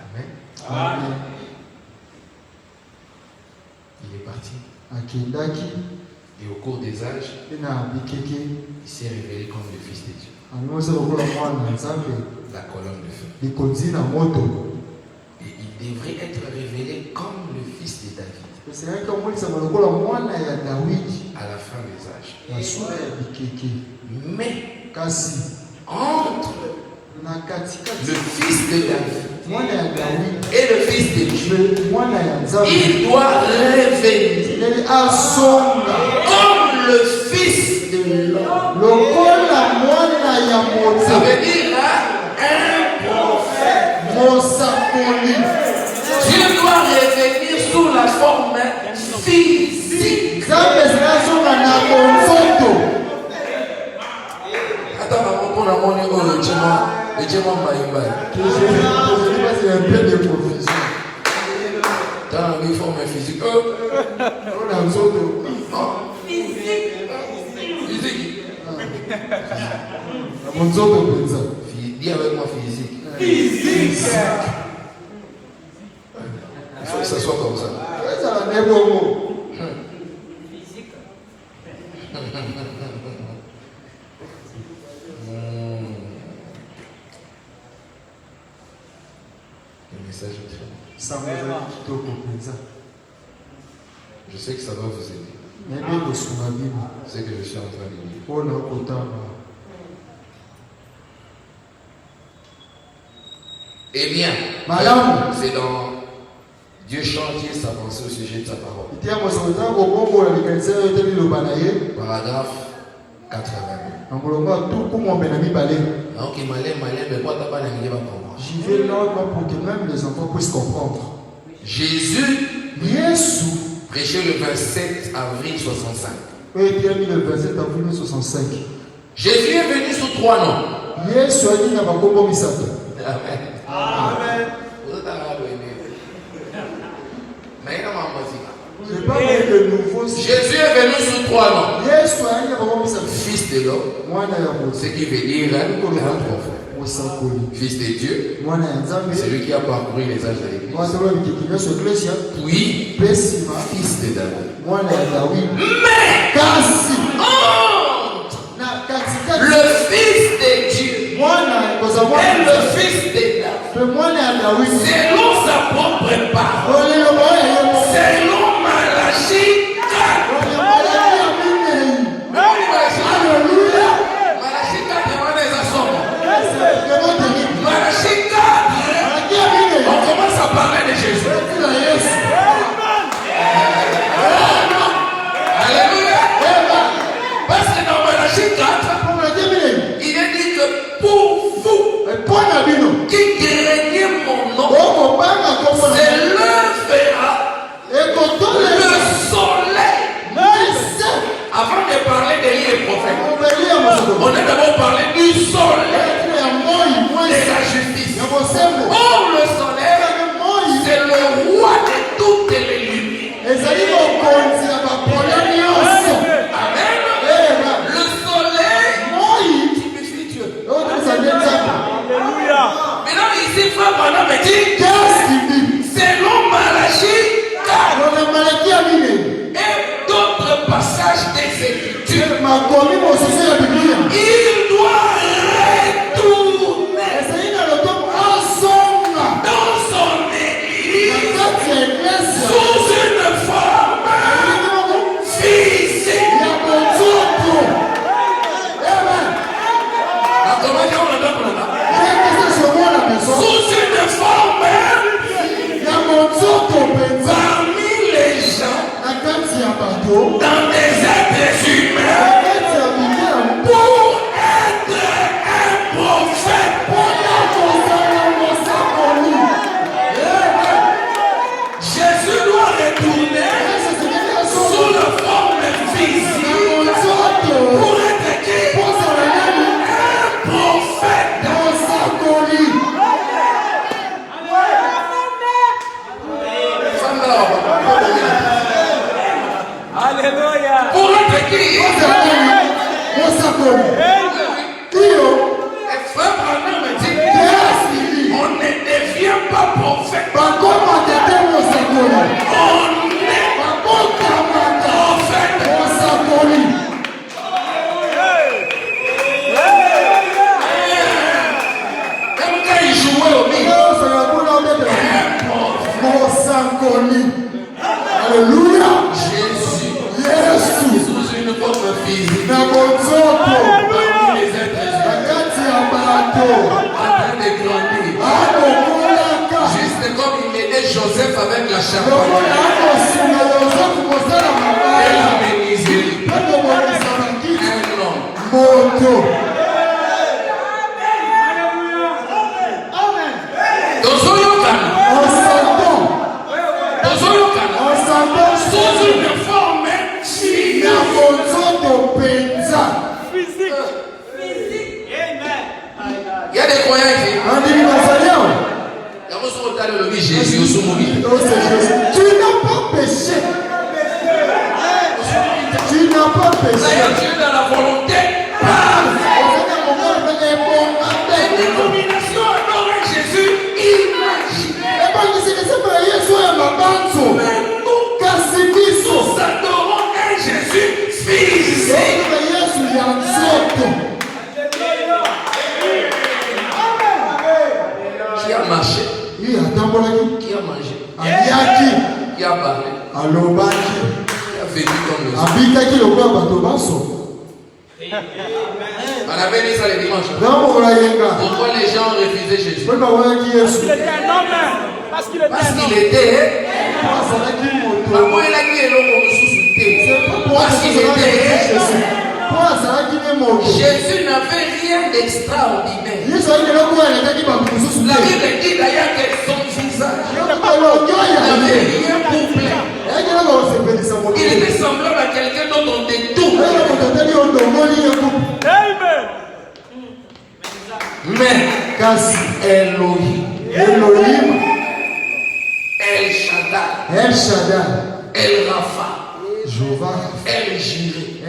Amen. Amen. Il est parti. Et au cours des âges, Et na bikeke. il s'est révélé comme le Fils de Dieu. Amose lokola mwana nzambe. La colonne de feu. Likonzi na moto. Et il devrait être révélé comme le Fils de David Esenga komulisa lokola mwana ya Dawidi. à la fin des âges. Na sura ya bikeke. Mais Kasi entre na katikati le Fils de David mwana ya Dawidi. et le Fils de Dieu, Mwana ya nzambe. il doit révéler Ele asonga. comme le Fils de l'homme. Lokola mwana ya Ça moto. veut dire un prophète. Mosakoli. Dieu doit revenir sous la forme physique. Nzambe zinasonga na konzoto. Attends, on a mon ego, le diamant maïmbaï. Que je passe un peu de confusion. Dans la forme physique. On a nzoto. Physique. Na nzoto penza. Dis avec moi physique. Physique. Il faut que ça soit comme ça. Ça va nebongo. Le message est très bon. Ça va kitoko penza. Je sais que ça va vous aider. Nebe kosunga bibo. C'est que je suis en train de lire. Pona kotanga. Eh bien, Madame. c'est dans Dieu chantier sa pensée au sujet de sa parole. Itia mosonza kobongo la likanisa yote liloba na ye. Paragraphe 82. Na molongo tuku mombe na mibale. Donc, il m'a l'air malin, mais quoi t'as pas n'arrivé à comprendre. J'y vais là pour que même les enfants puissent comprendre. Jésus Yesu. prêchait le 27 avril 65. Et bien le 27 avril 65. Jésus est venu sous 3 noms. Yesu ali na bakombo misato. Amen. Amen. J'ai pas vu le nouveau. Jésus est venu sous 3 noms. Yesu ali na bakombo misato. Fils de l'homme, Mwana ya moto. ce qui veut dire un prophète. Mosakoli. Fils de Dieu, Mwana ya nzambe. celui qui a parcouru les âges de l'Église. Mwana wa bikiki so ecclesia. Puis, Pesima. fils de David. Mwana ya Dawidi. Mais, Kasi. entre Na katikati. le Fils de Dieu Mwana koza et mwana. le Fils de David, Pe mwana ya Dawidi. selon sa propre parole, Olelo ba ya ye. selon Malachie 4. Alléluia. Malachie 4 demande les assombres. C'est vraiment terrible. Malachie 4, on commence à parler de Jésus. Alléluia. Parce que dans Malachie 4, il est dit que pour vous qui craignez mon nom, c'est l'œuvre Joseph avec la Le charpente. roi a consommé Joseph pour ça la Et la maman. menuiserie. Pas de mon qui Un homme. moto. Tozoyokana. On s'entend. Tozoyokana. On s'entend Sous sur une forme physique. la photo de Penza. Il y a des croyants ici. On dit Nazarien. Il y a aussi le Jésus au Soumoubi. Oh, c'est Jésus. Tu n'as pas péché. Tu n'as pas péché. D'ailleurs, tu es dans la volonté. Les dénominations adoraient Jésus imaginaire. Mais nous adorons un Jésus physique. Qui a marché, qui a mangé, qui a parlé, qui a vécu comme le Dieu. On avait dit ça le dimanche. Pourquoi les gens refusaient Jésus? Parce qu'il était un homme. Parce qu'il était Parce un qu'il homme. était. Maman, il a dit parce qu'il était. Jésus n'avait rien d'extraordinaire. La Bible dit d'ailleurs que son visage n'avait rien pour plaire. Il était semblable à quelqu'un dont on détourne. Amen. Mais Elohim, El Shaddai, El Rapha, El Jireh.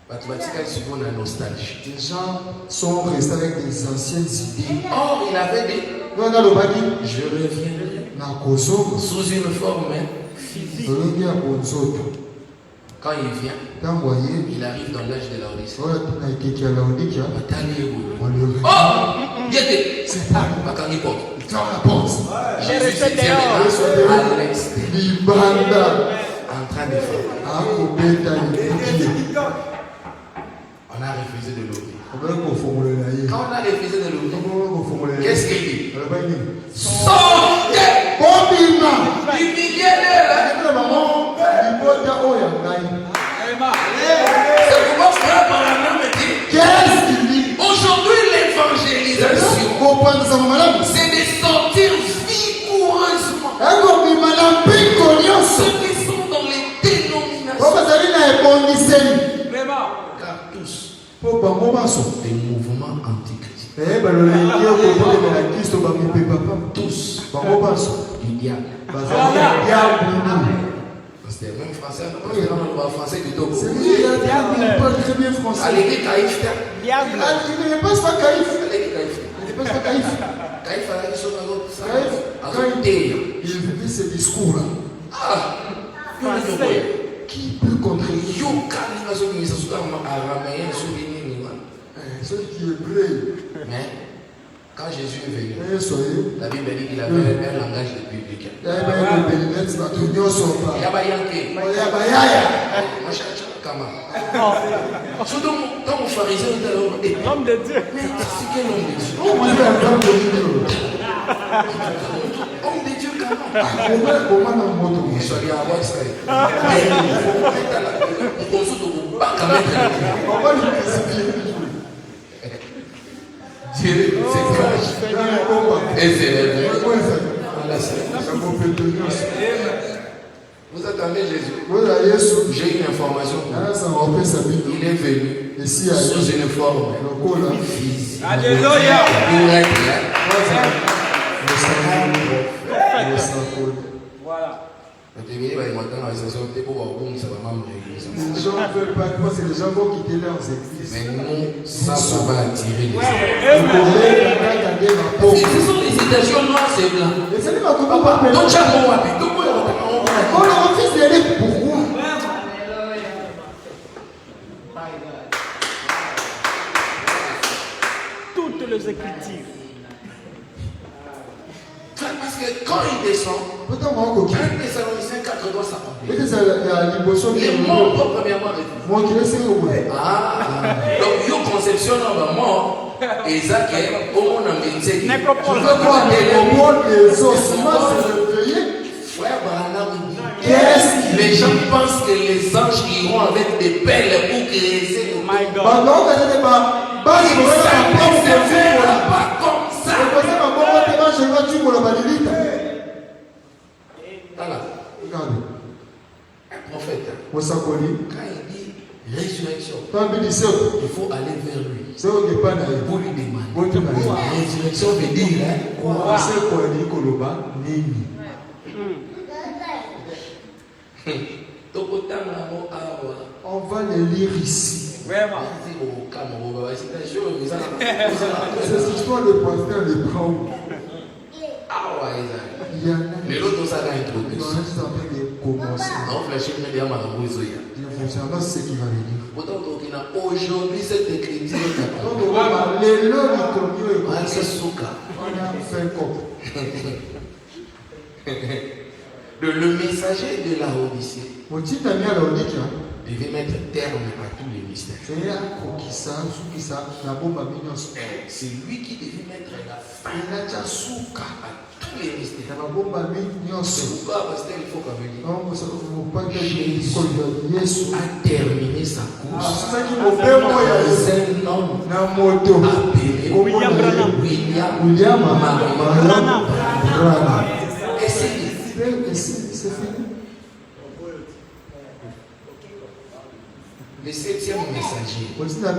La nostalgie. Les gens sont restés avec des anciennes idées. Or, il avait dit, Je reviendrai reviendrai. sous une forme physique. Quand il vient, il arrive dans l'âge de la Odyssée. Oh, bien dit. C'est pas Makani porte. dans la porte. Jésus se tient maintenant à l'extérieur, en train de faire. On a refusé de l'ouvrir. Quand on a refusé de l'ouvrir, qu'est-ce qu'il dit? Sortez du milieu de là. C'est pourquoi frère Branham me dit, Qu'est-ce qu'il dit? aujourd'hui l'évangélisation, c'est de sortir vigoureusement ceux qui sont dans les dénominations. Car tous des mouvements antichrists. Tous du diable. Parce que même français, on va français du tout. Allez, dit Caïphe. Diable. Il ne passe pas Caïphe. Allez, dit Caïphe. Il ne passe pas Caïphe. Caïphe a dit sur Caïphe, quand il dit ce discours-là, qui peut contrer celui qui est prêt? Mais quand Jésus est venu, Soyez. la Bible dit qu'il avait un langage de public. Il y a un bénéfice, la réunion sur pas. Il y a Bayanké. Il y a Bayaya. Surtout quand mon pharisien était là, L'homme de Dieu. mais c'est quel homme de Dieu? On dit un homme de Dieu. Homme de Dieu quand même. Comment dans votre Il monde? soit bien à voir ça. Mais il faut mettre là. On consulte au bac à mettre là. Comment il discipline? Dieu, c'est cache. Et c'est vrai. Voilà, c'est. Vous attendez Jésus. J'ai une information pour vous. Il est venu sous une forme physique. Alléluia. Pour être là. Voilà. Les gens ne veulent pas, moi c'est les gens vont quitter leurs églises. Mais nous, ça va attirer les gens. On Ce sont des citations noires, c'est blanc. Donc, tu as mon wapi. le refuse d'aller. Pourquoi? Toutes les Écritures. Parce que quand il descend, 1 Thessaloniciens 4 doit s'accomplir. Les morts, premièrement, refusent. Ah, donc, une conception, normalement, Isaac est au monde en métier. Je veux voir le monde des ossements se réveiller. Frère Branham dit, les gens pensent que les anges iront avec des pelles pour créer. My God. Ça ne se fera pas comme ça. Voilà. Un prophète, quand il dit résurrection, il faut aller vers lui pour lui demander. Résurrection veut dire on va les lire ici. Vraiment. C'est l'histoire de pasteur de Brahou. Il y en a Mais l'autre, ça a introduit. qui sont en train de commencer. Non, flèche, mais il y a ma rose. Je vous annonce ce qui va venir. Aujourd'hui, cette écriture est Donc, on va les lire on a fait comme. le messager de la Odyssée devait mettre terme à tous les mystères. C'est lui qui devait mettre la fin à tous les mystères. C'est pourquoi pasteur, il faut qu'on me dise. Jésus a terminé sa course. C'est un homme appelé William Branham. William Branham. Et c'est fini. Le 7e messager. La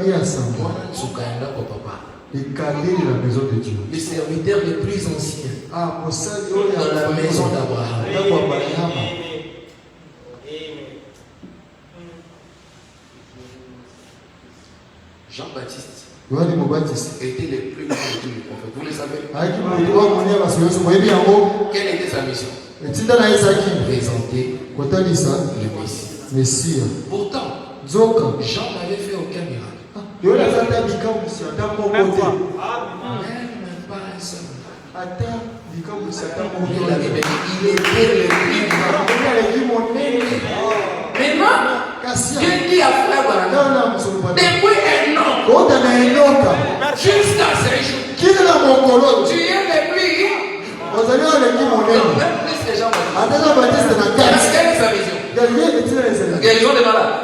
maison de Dieu. Le serviteur le plus ancien. Dans la maison d'Abraham. Jean-Baptiste était le plus grand de tous les prophètes. Vous le savez. Quelle était sa mission? Présenter le Messie. Pourtant, Jean n'avait fait aucun miracle. Même pas un seul. Il était le plus grand. Maintenant, Dieu dit à frère Branham, depuis un an, jusqu'à ce jour, tu es le plus. Même plus que Jean-Baptiste. Quelle est sa vision? Guérison des malades.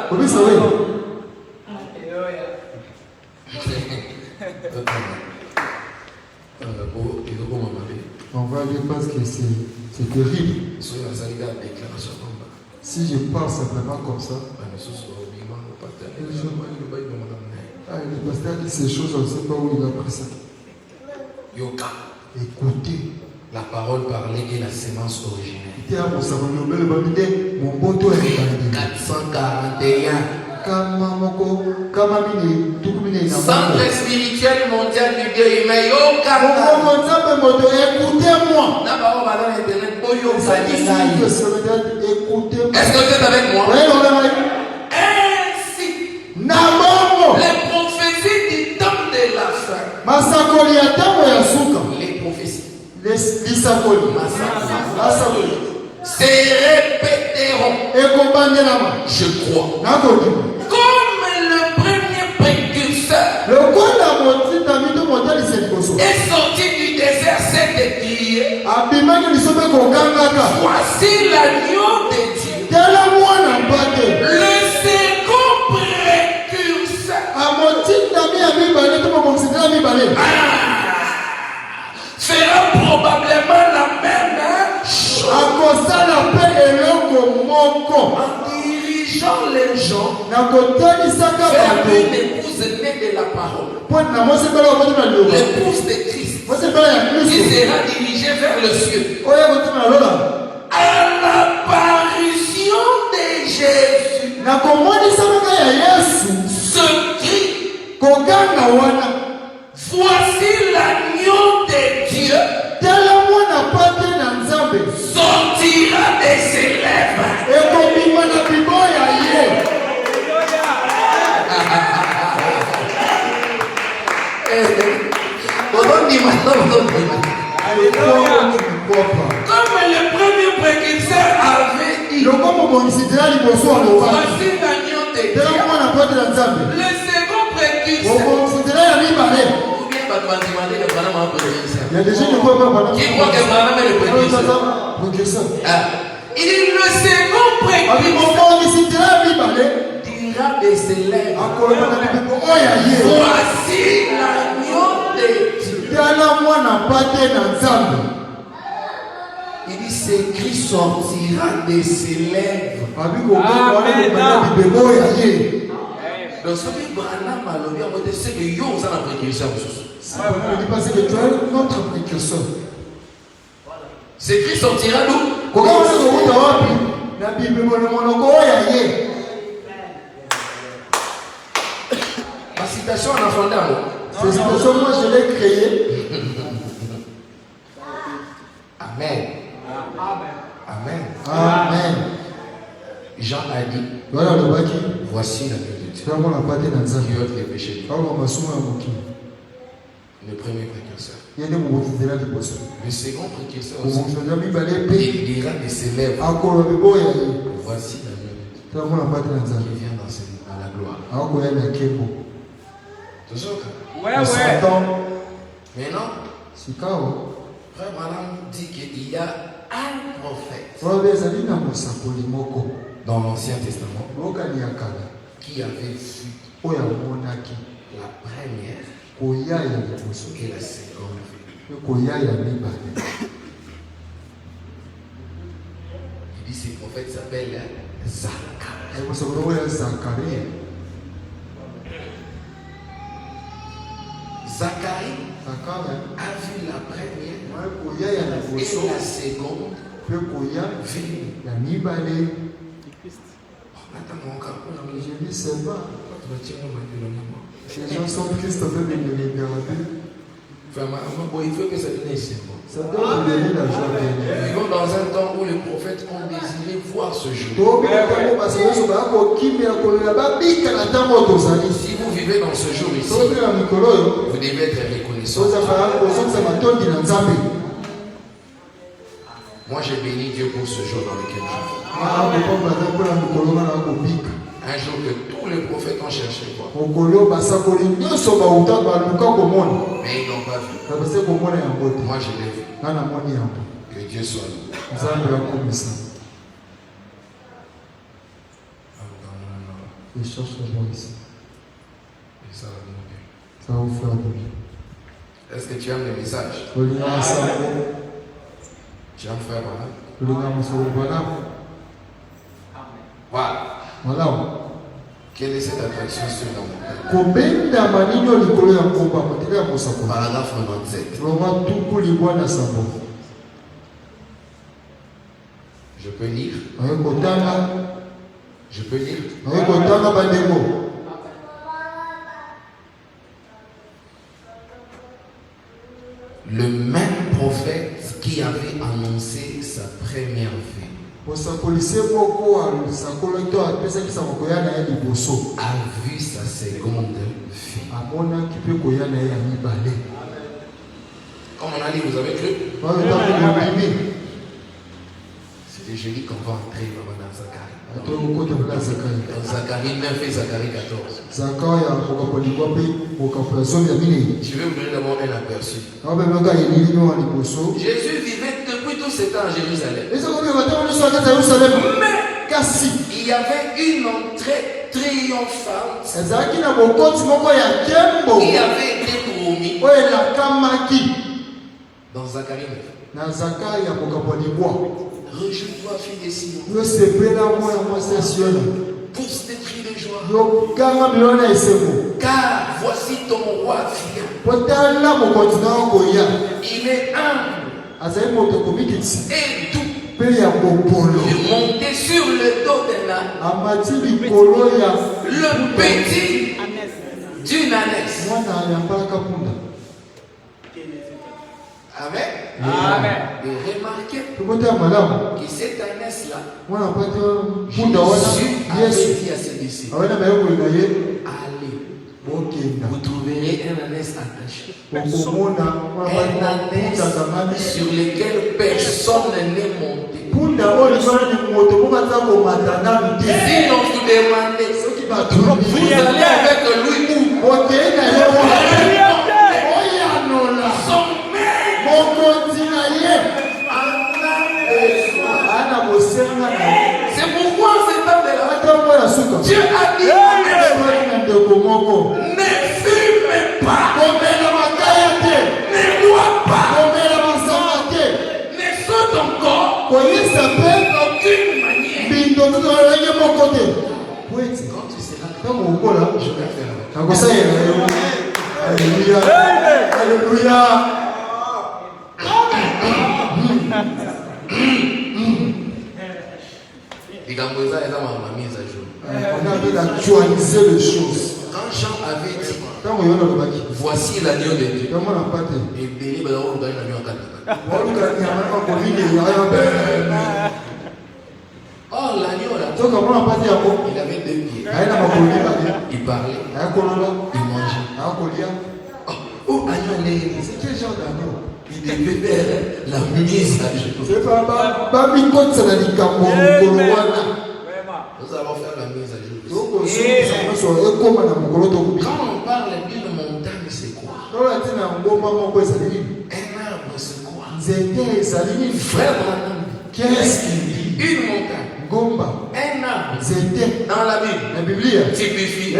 On va aller parce que c'est terrible. Si je parle simplement comme ça, le pasteur dit ces choses, on ne sait pas où il a pris ça. Écoutez. La parole parlée est la sémence originelle. 441. Centre spirituel mondial du Dieu humain. Écoutez-moi. Est-ce que vous êtes avec moi? Ainsi, les prophéties du temps de la fin. Les prophéties se répéteront. Je crois. Comme le premier précurseur est sorti du désert, c'est écrié. Voici l'agneau de Dieu. Le second précurseur fera probablement la même chose en dirigeant les gens vers une épouse née de la parole, l'épouse de Christ, qui sera dirigée vers le ciel. À l'apparition de Jésus, ce cri, voici l'agneau de Dieu, sortira de ses lèvres. Comme le premier précurseur avait dit, voici l'agneau de Dieu. Le second précurseur, ou bien Il y a des gens qui croient pas pendant Qui croient que Branham est le précurseur. Il dit le second précurseur dira de ses lèvres. Voici l'agneau de Dieu. Il dit ce cri sortira de ses lèvres. Donc ce que Branham a dit, c'est que yo on a un précurseur. Notre précurseur. Ce cri sortira d'où? Ma citation en enfant d'amour. Cette citation, moi je l'ai créée. Amen. Amen. Amen. Jean a dit, Voilà le baki. voici la gueule de Dieu. Qui Qui ôte les péchés. Le premier précurseur. Le second précurseur aussi. Il dira de ses lèvres, voici la gueule de Dieu qui vient dans la gloire. Toujours. Maintenant, Frère Branham dit qu'il y a un prophète dans l'Ancien Testament qui avait vu la première et la seconde. Il dit ce prophète s'appelle Zacharie. Zacharie a vu la première et la seconde venir. Attends, mon cas, Je dis c'est pas. Les gens sont tristes avec les regarder. Il faut que ça devienne simple. Ça doit donner la joie. Nous vivons dans un temps où les prophètes ont désiré voir ce jour. Si vous vivez dans ce jour ici, vous devez être reconnaissant. Moi, j'ai béni Dieu pour ce jour dans lequel je vis. Un jour que tous les prophètes ont cherché voir. Mais ils n'ont pas vu. Moi, je l'ai vu. Que Dieu soit loué. Je cherche la joie ici. Et ça va nous bien. Ça va vous faire du bien. Est-ce que tu aimes le message? Tu aimes faire voilà? Voilà. Quelle est cette attraction sur la montagne? Paragraphe 97. Je peux lire? Je peux lire? Le même prophète qui avait annoncé sa première vie a vu sa seconde fille. Comme on a dit, vous avez cru? C'était jeudi qu'on va entrer dans Zacharie. Dans Zacharie 9 et Zacharie 14. Je vais vous donner d'abord un aperçu. Jésus vivait depuis tout ce temps à Jérusalem. Mais il y avait une entrée triomphante qui avait été promise dans Zacharie 9. Réjouis-toi, fille de Sion. Pousse des cris de joie. Car voici ton roi vient. Il est humble et doux. Monté sur le dos d'un âne. Le petit d'une ânesse. Amen. Amen. Et remarquez que cette ânesse-là, Jésus avait dit à ses disciples, allez, vous trouverez un ânesse attaché. Un ânesse sur lequel personne n'est monté. Sinon vous demandez, vous allez avec lui où? Dieu a dit ne fume pas, ne bois pas, ne saute encore d'aucune manière. Quand tu seras je vais faire. Alléluia. Alléluia. Et quand vous avez ma mise à jour. On a actualisé les choses. Quand Jean avait dit, voici l'agneau de Dieu. Et Béni, on a un agneau en 4. Oh, l'agneau là, il avait 2 pieds. Il parlait, il mangeait. Oh, agneau, c'est quel genre d'agneau? Il devait faire la mise à jour. Nous allons faire la mise à jour. Quand on parle d'une montagne, c'est quoi? Un arbre, c'est quoi? Frère, qu'est-ce qu'il dit? Une montagne. Un arbre. Dans la Bible. Typifie.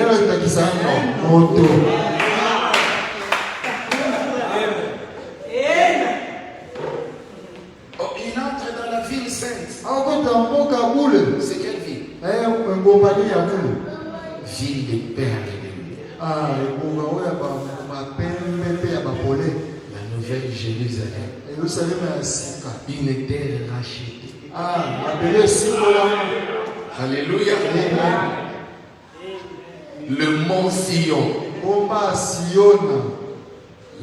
Oh, il entre dans la ville sainte. C'est quelle ville? Ville des perles et des lumières. La nouvelle Jérusalem. Une terre rachetée. Alléluia. Le mont Sion.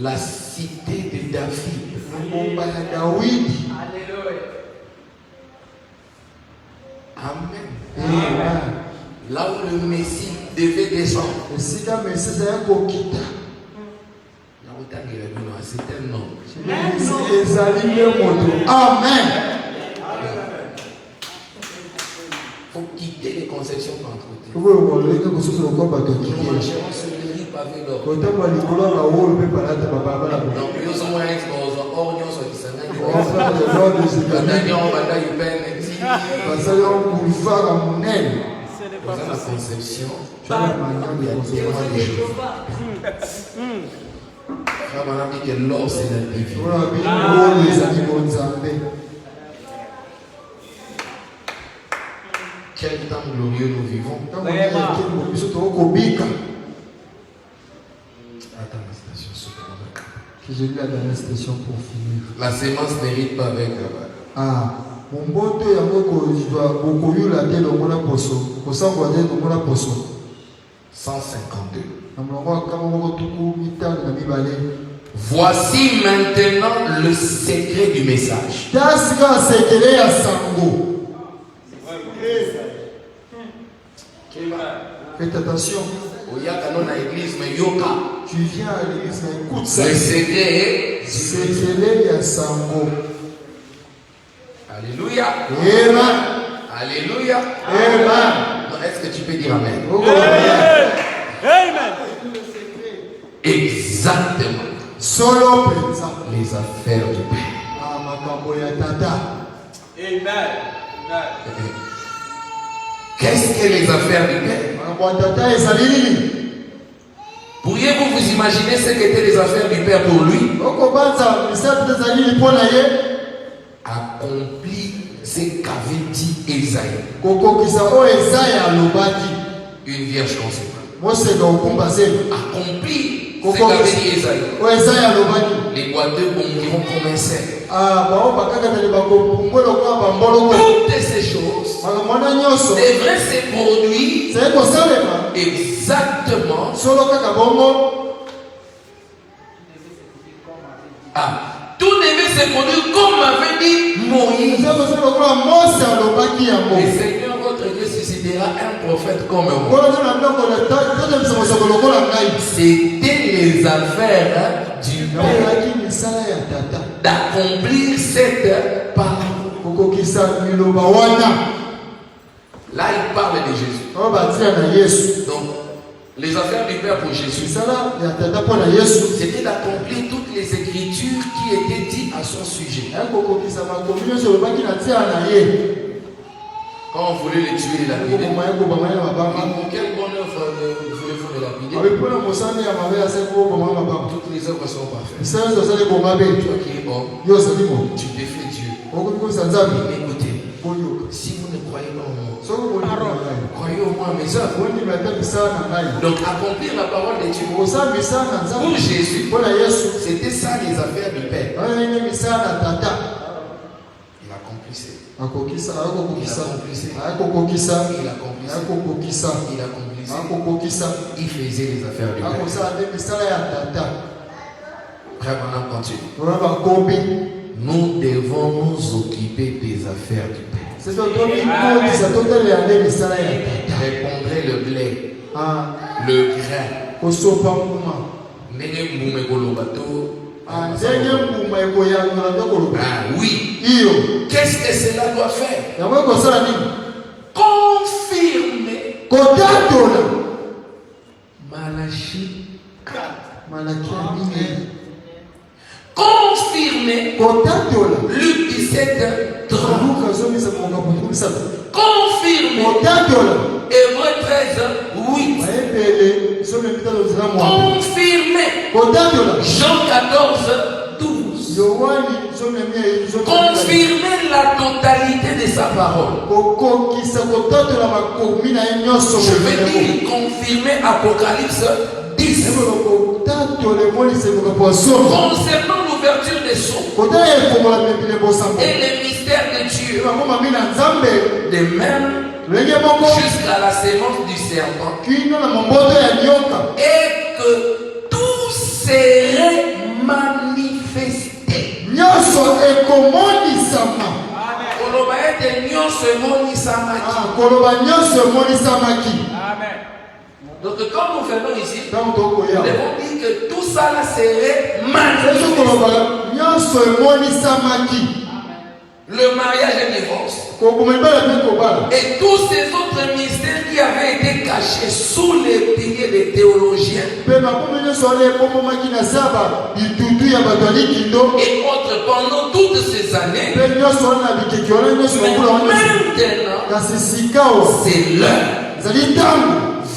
La cité de David. Amen. Là où le Messie devait descendre. C'était un homme. Amen. Il faut quitter les conceptions pentecôtées. Donc, nous sommes la conception, il y a tellement de choses. On a dit que l'or c'est la divine. Quel temps glorieux nous vivons. Attends, la station pour finir. La sémence n'hérite pas avec la balle. Mon bote yango ko la te lo mona poso. Ko sangwa te lo mona poso. 152. Voici maintenant le secret du message. Faites attention. Tu viens à l'église, mais écoute ça. Le secret est Alléluia. Amen. Alléluia. Amen. Est-ce que tu peux dire Amen? Amen. Exactement. Solo pensa. Les affaires du Père. Makambo ya tata. Amen. Qu'est-ce que les affaires du Père? Pourriez-vous vous imaginer ce qu'étaient les affaires du Père pour lui? Accompli ce qu'avait dit Esaïe. Une vierge conséquente. Accompli ce qu'avait dit Esaïe. Les boiteux bondiront comme un cerf. Toutes ces choses devraient se produire exactement. Tout devait se produire comme avait dit Moïse. Le Seigneur votre Dieu suscitera un prophète comme moi. C'était les affaires du Père d'accomplir cette parole. Là, il parle de Jésus. Donc, les affaires du Père pour Jésus, c'était d'accomplir toutes les écritures qui étaient dites à son sujet. Quand on voulait les tuer et lapider, quel bonheur voulez-vous les lapider? Toutes les œuvres sont parfaites. Toi qui es homme, tu défais Dieu. Écoutez, si vous ne croyez pas en moi, croyez au moins mes œuvres. Donc accomplir la parole de Dieu. Pour Jésus, c'était ça les affaires du Père. Il accomplissait. Il accomplissait. Il faisait les affaires du Père. Frère, maintenant continue. Nous devons nous occuper des affaires du Père. Répondrez le blé, le grain. Oui. Qu'est-ce que cela doit faire? Confirmer. Malachie 4. Confirmer. Luc 17, 30. Confirmer. Hébreux 13, 8. Confirmer. Jean 14, 12. Confirmer la totalité de sa parole. Je vais dire confirmer Apocalypse 10. Concernant l'ouverture des sceaux et les mystères de Dieu, de même jusqu'à la sémence du serpent, et que tout serait manifesté. Donc comme nous faisons ici, nous devons dire que tout ça là serait manifesté. Le mariage et le divorce. Et tous ces autres mystères qui avaient été cachés sous les piliers des théologiens. Et autres pendant toutes ces années. Maintenant, c'est l'heure.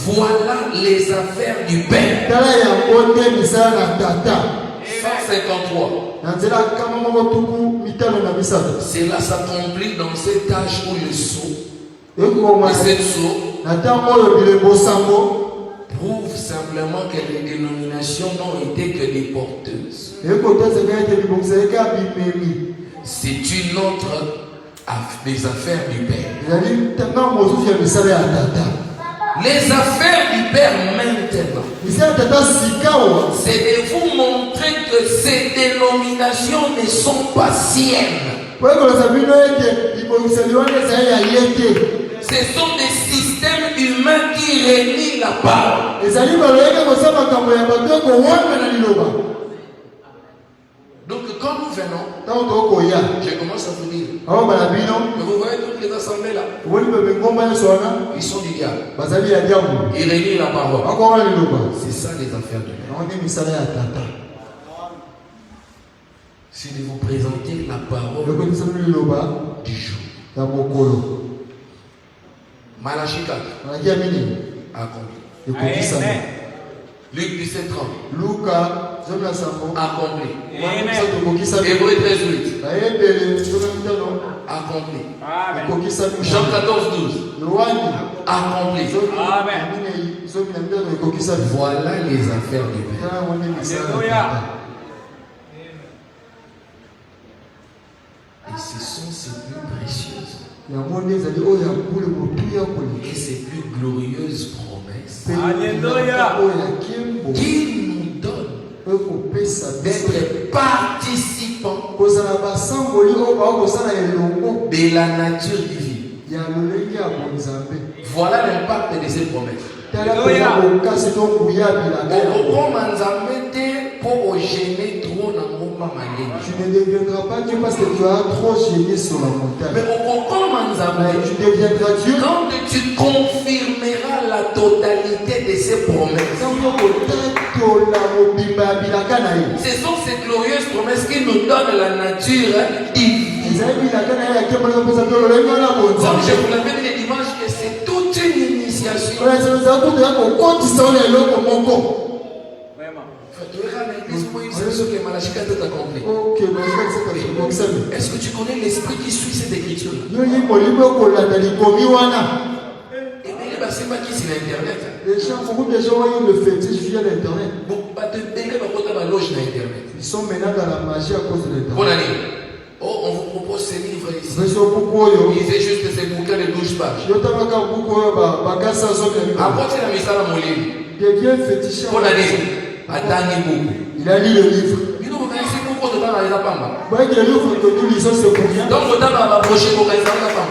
Voilà les affaires du Père. 153. Cela s'accomplit dans cette âge où le sceau et cette sceau prouve simplement que les dénominations n'ont été que des porteuses. C'est une autre des affaires du Père. Les affaires du Père maintenant, c'est de vous montrer que ces dénominations ne sont pas siennes. Ce sont des systèmes humains qui renient la parole. Donc quand nous venons, je commence à vous dire, que vous voyez toutes les assemblées là, ils sont du diable. Ils renient la parole. C'est ça les affaires de Dieu. C'est de vous présenter la parole du jour. Malachie 4. Accompli. Luc 17, 30. Accompli. Hébreux 13, 8. Accompli. Jean 14, 12. Accompli. Voilà les affaires du Père. Et ce sont ces plus précieuses et ces plus glorieuses promesses qu'il nous donne d'être participants de la nature divine. Voilà l'impact de ces promesses. Tu ne deviendras pas Dieu parce que tu as trop gêné sur la montagne. Mais tu deviendras Dieu quand tu confirmeras la totalité de ces promesses. Ce sont ces glorieuses promesses qui nous donnent la nature divine. Comme je vous l'avais dit les dimanches, que c'est toute une initiation. Est-ce que tu connais l'esprit qui suit cette écriture? Et bien, c'est pas qui sur Internet. Les gens, beaucoup de gens ont le fétiche via l'internet. Ils sont maintenant dans la magie à cause de l'internet. Bonne année. Oh, on vous propose ces livres ici. Lisez juste ces bouquins de 12 pages. Apportez la mise à la moline. Bonne année. Attendez beaucoup. Il a lu le livre. Donc, nous lisons ce bouquin. on va approcher pour les enfants.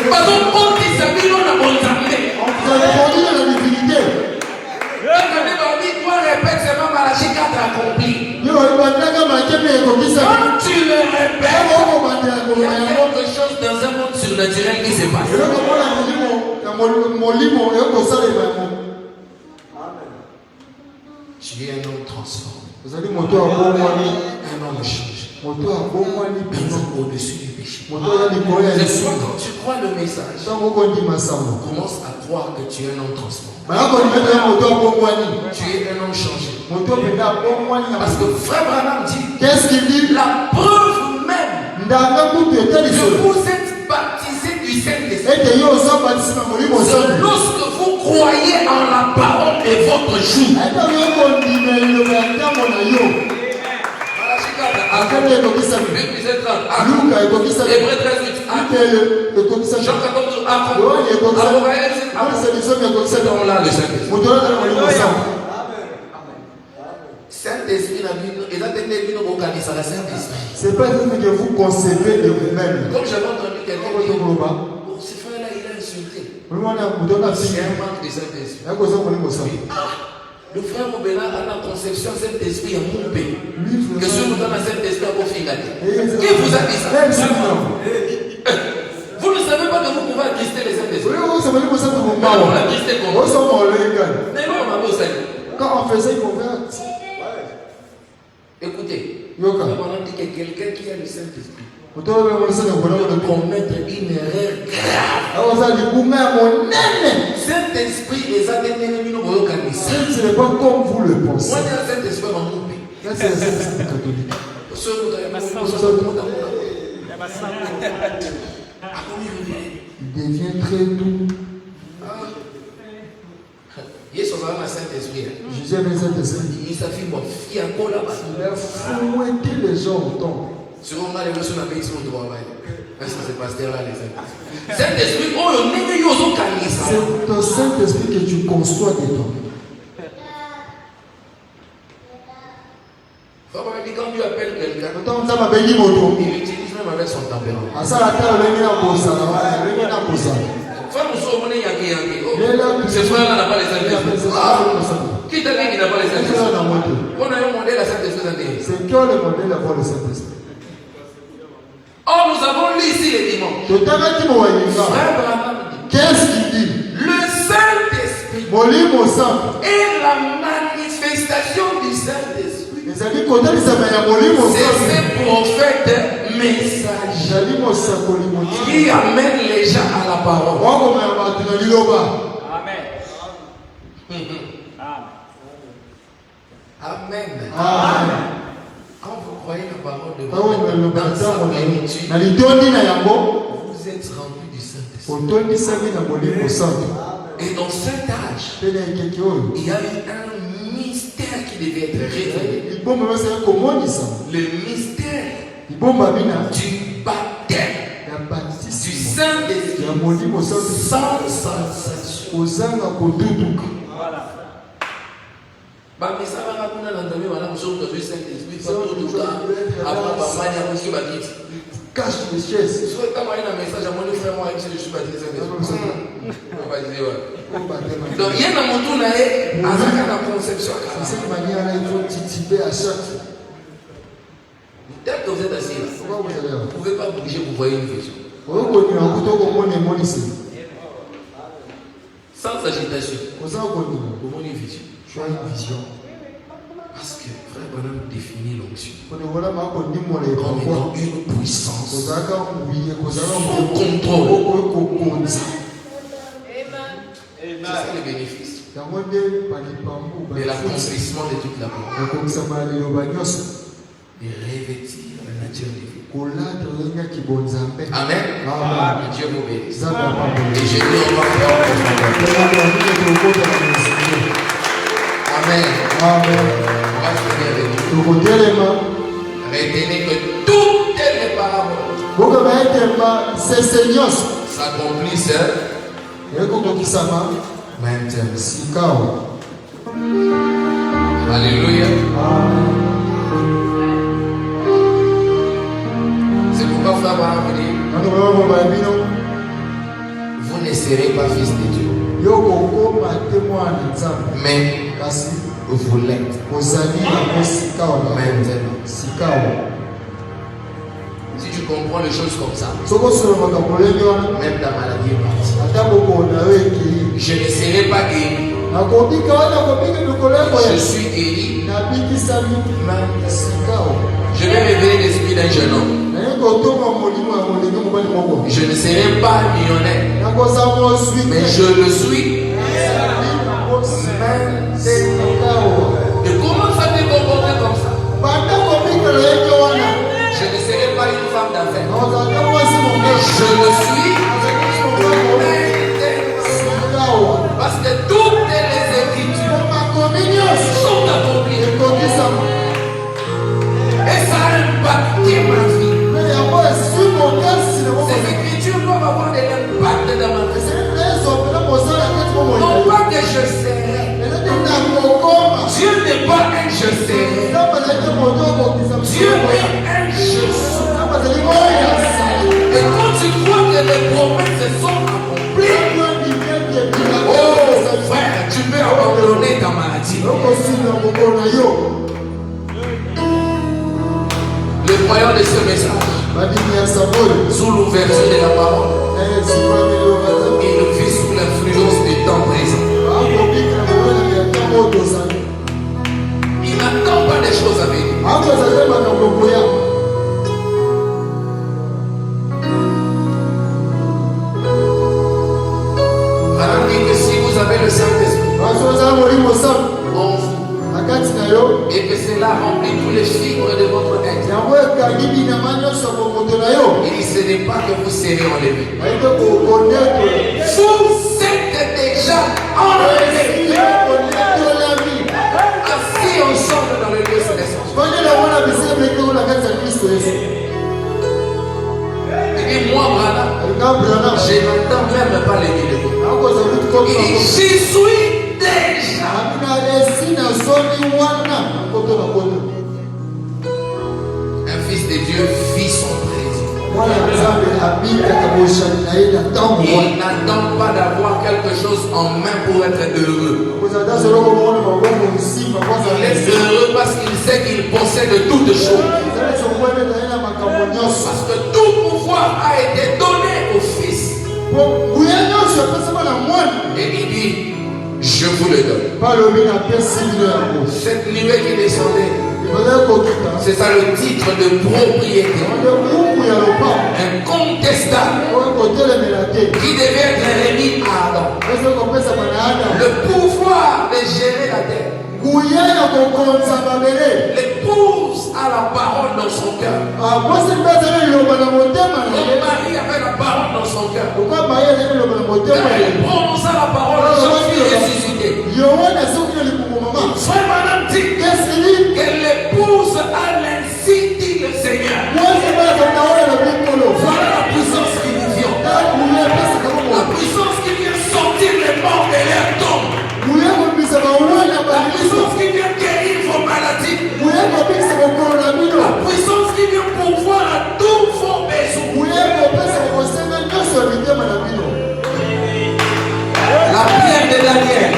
Parce qu'on dit ça, mais on a bon temps. On vous a répondu dans la divinité. Toi, répète seulement Malachie 4 accompli. Quand tu le répètes, il y a quelque chose dans un monde surnaturel qui se passe. Tu es un homme transformé. Un homme changé. Un homme au-dessus du péché. Ce soir, quand tu crois le message, commence à croire que tu es un homme transformé. Tu es un homme changé. Parce que Frère Branham dit, qu'est-ce qu'il dit? La preuve même que vous êtes baptisés du Saint-Esprit, c'est lorsque vous croyez en la parole de votre jour. Jean 14, Saint-Esprit, c'est pas ce que vous concevez de vous-même. Comme j'avais entendu quelqu'un dire, ce frère-là, il a insulté. C'est un manque de Saint-Esprit. Le frère Moubela a la conception Saint-Esprit à mon pays. Que ce nous donne à Saint-Esprit à vos filles. Qui vous a dit ça? Vous ne savez pas que vous pouvez attrister les Saint-Esprit. On l'a attristé comment? Mais non, on a beau salut. Quand on faisait, il faut faire. Écoutez, on a dit que quelqu'un qui a le Saint-Esprit peut commettre une erreur grave. Saint-Esprit les a donné une ce n'est pas comme vous le pensez. Moi, j'ai un Saint-Esprit dans mon pays. Ça, c'est le Saint-Esprit catholique. Il devient très doux. Jésus a un Saint-Esprit. Jésus avait un Saint-Esprit. Il s'affirme fier encore là-bas. Il a fouetté les gens au temps. Sur on a les leçons avec son travail. Est-ce que c'est pasteur-là les Saint-Esprit? Oh, c'est ton Saint-Esprit que tu conçois de toi. Quand Dieu appelle quelqu'un, il utilise même avec son tempérament. Ce frère-là n'a pas les Saint-Esprit. Qui t'a dit qu'il n'a pas les Saint-Esprit? On a un modèle à Saint-Esprit. C'est que le modèle d'avoir le Saint-Esprit. Oh, nous avons lu ici les dimanches. Frère Branham dit, qu'est-ce qu'il dit? Le Saint-Esprit est la manifestation du Saint-Esprit. C'est ce prophète message qui amène les gens à la parole. Amen. Amen. Amen. Quand vous croyez la parole de Dieu, Vous êtes remplis du Saint-Esprit. Et dans cet âge, il y a eu un mystère qui devait être révélé. Le mystère du baptême du Saint-Esprit sans sensation. Voilà. Cache les chaises. Donc, il y a un monde là, la conception. De cette manière-là, il faut titiller à chaque fois. Dès que vous êtes assis là, Pourquoi vous allez là? vous ne pouvez pas bouger, vous voyez une vision. Sans agitation, vous voyez une vision. Tu as une vision. Parce que, frère maintenant définir l'onction Quand on voit ma connu mon les comme étant concours, une puissance Kozaka oublié, Kozaka sans oublié, contrôle. Kokonza. C'est ça le bénéfice Yango nde palipambu, de l'accomplissement de toute la parole. bakomisama liloba nyonso, De revêtir la nature divine. kolata olinga kibonzambe. Amen. Amen. Que Dieu vous bénisse. Nzambe apambola. Et je dis au revoir. Amen. Amen. On va finir avec nous. Tokotelema, Retenez que toutes les paraboles bokoba ete sese nyonso s'accomplissent ekokokisama maintenant. sikawa. Alléluia. Amen. C'est pourquoi frère Abraham vous dit, Nano baba bino, vous ne serez pas fils de Dieu, yokokoma te mwana Nzambe, mais kasi vous l'êtes ozali nango sikawa maintenant. sikawa. Si tu comprends les choses comme ça, Soko solo makambo lenge wana, même ta maladie est partie. ata bokona yo ekili. Je ne serai pas guéri. Nakobika wana nakobika mikolo yako Je ya suis guéri. nabikisami Maintenant. sikawa. Je vais révéler l'esprit d'un jeune homme. Naye kotonga molimo ya molenge mobali moko. Je ne serai pas millionnaire, Nakoza moswi mais te. je le suis. Sikawa. Et comment ça te comporter comme ça? Banda kobikela yeke wana, Je ne serai pas une femme d'affaires. nakozalaka mwasi monge. Je le suis. Sikawa. Parce que toutes les écritures Makomi nyonso sont accomplies. ekokisama. Et ça a impacté ma vie. Me yango esui mokasi na moko. Ces écritures doivent avoir de l'impact dans ma vie. Esili mpe ezopela mosala kati mo Non molimo. pas que je serai. Eleki nakokoma. Dieu n'est pas un je serai. Nzambe azalaki moto okokisa Dieu mokolo. est un je suis. Nzambe azali oyo asali. Et quand tu crois que les promesses se sont accomplies, oh frère, tu peux abandonner ta maladie. okosinga mokolo na yo. Le croyant de ce message, Bandimi ya Samuel, sous l'ouverture de la parole, esipami eloba Nzambe. il vit sous l'influence du temps présent. Akobika molona ya ntango oyo tozali. Il n'attend pas des choses à venir. Akozala te makambo koya. Madame dit que si vous avez le Saint-Esprit Basi ozala molimo sango en vous na kati na yo. et que cela remplit tous les fibres de votre être, Yango ekangi binyama nyonso ya bomoto na yo. il dit ce n'est pas que vous serez enlevé. Bayite kokonetwe. Vous êtes déjà enlevé, Konetolami. assis ensemble dans le lieu céleste. Fanyela wana bisebe ekeko na kati ya Kristo Yesu. Il dit moi, voilà, Alikambulana. je n'attends même pas les miracles. Akoza kuti Il koto dit j'y suis déjà. amina esi na zoni wana koto na koto. Un fils de Dieu vit son présent. Mwana Nzambe abikaka boshani na ye na ntango Il wana. n'attend pas d'avoir quelque chose en main pour être heureux. Akoza ta soloko mona mabongo nsimba kwanza Il est lesi. heureux parce qu'il sait qu'il possède toutes choses. Ezali sokobene na ye na makambo nyonso. Parce que tout pouvoir a été donné au Fils. Po nguya nyonso epesama na mwana. Et il dit, je vous le donne. Balobi napesi bino yango. Cette nuée qui descendait, Ebazali kokita. c'est ça le titre de propriété. Wande buku ya lopango. Incontestable. Oyo kotelemela te. Qui devait être remis à Adam. Ese kopesama na Adamu. Le pouvoir de gérer la terre. Nguya ya kokonza mabele. L'épouse a la parole dans son cœur. Mwasi mpe azali liloba na motema na Le ye. mari avait la parole dans son cœur. Pourquoi maye azali liloba na motema Quand na ye? il prononça la parole, Jean fut ressuscité. Yo wana soki na libumu mama. Frère madame dit Kesili. que l'épouse a l'ainsi dit le Seigneur. Mwasi mpe azali na oyo na bikolo. Voilà la puissance qui nous vient. Nguya epesi kama La mo. puissance qui vient sortir les morts de leur tombe. Nguya kobisa bawana La baliso. puissance qui vient guérir vos maladies. Nguya kobisa bokolo na bino. La puissance qui vient pourvoir à tous vos besoins. Nguya kopesa kosenga nyonso ya mitema na bino. La pierre de Daniel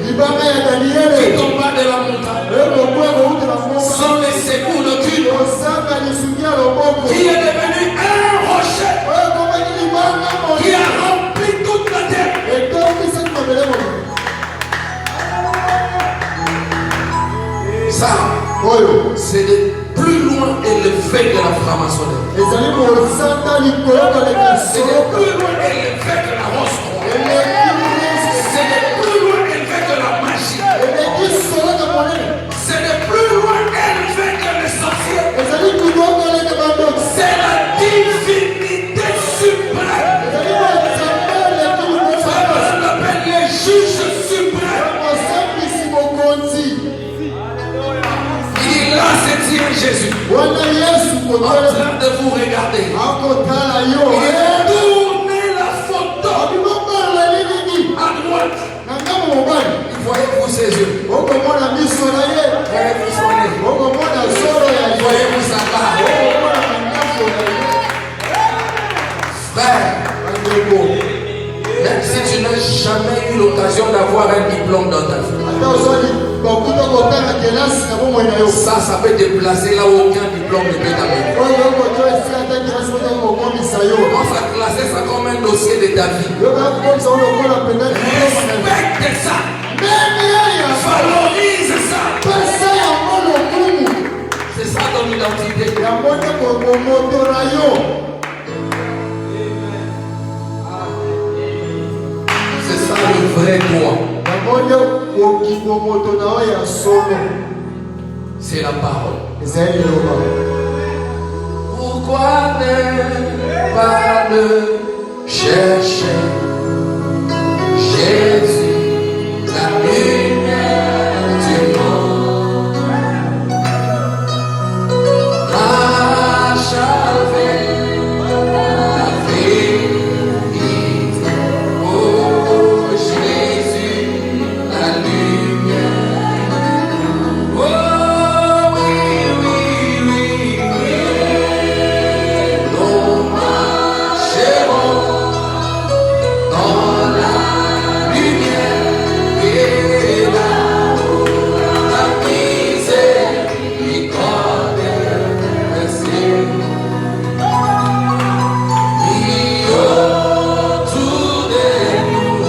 Libanga ya qui Daniele. tomba de la montagne Ekokwe kouta na ngomba. sans les secours d'aucune, Osanga lisuki ya loboko. qui est devenu un rocher Oyo ekomaki libanga qui moyi. a rempli toute la terre. Etokisaki mabele moyi. Ça, Oyo C'est le plus loin élevé de la franc-maçonnerie. C'est le plus loin élevé de la rose. C'est le plus loin élevé de la magie. C'est le plus loin élevé que les sorciers. C'est la divinité suprême. On l'appelle les juges suprêmes. Il a senti Jésus en train de vous regarder. Il a tourné la photo à droite. Voyez-vous ses yeux? Voyez-vous son nez? Voyez-vous sa barbe? Frère, même si tu n'as jamais eu l'occasion d'avoir un diplôme dans ta vie, ça peut te placer là où aucun diplôme ne peut t'amener. On va classer ça comme un dossier de ta vie. Respecte ça. Valorise ça. C'est ça ton identité. C'est ça le vrai toi. C'est la parole. Pourquoi ne pas le chercher? Jésus, la lumière du monde. Marche avec la vérité. Oh Jésus, la lumière. Oh oui, oui, oui, oui. Nous marcherons dans la lumière et l'amour, la miséricorde, merci. Et autour de nous,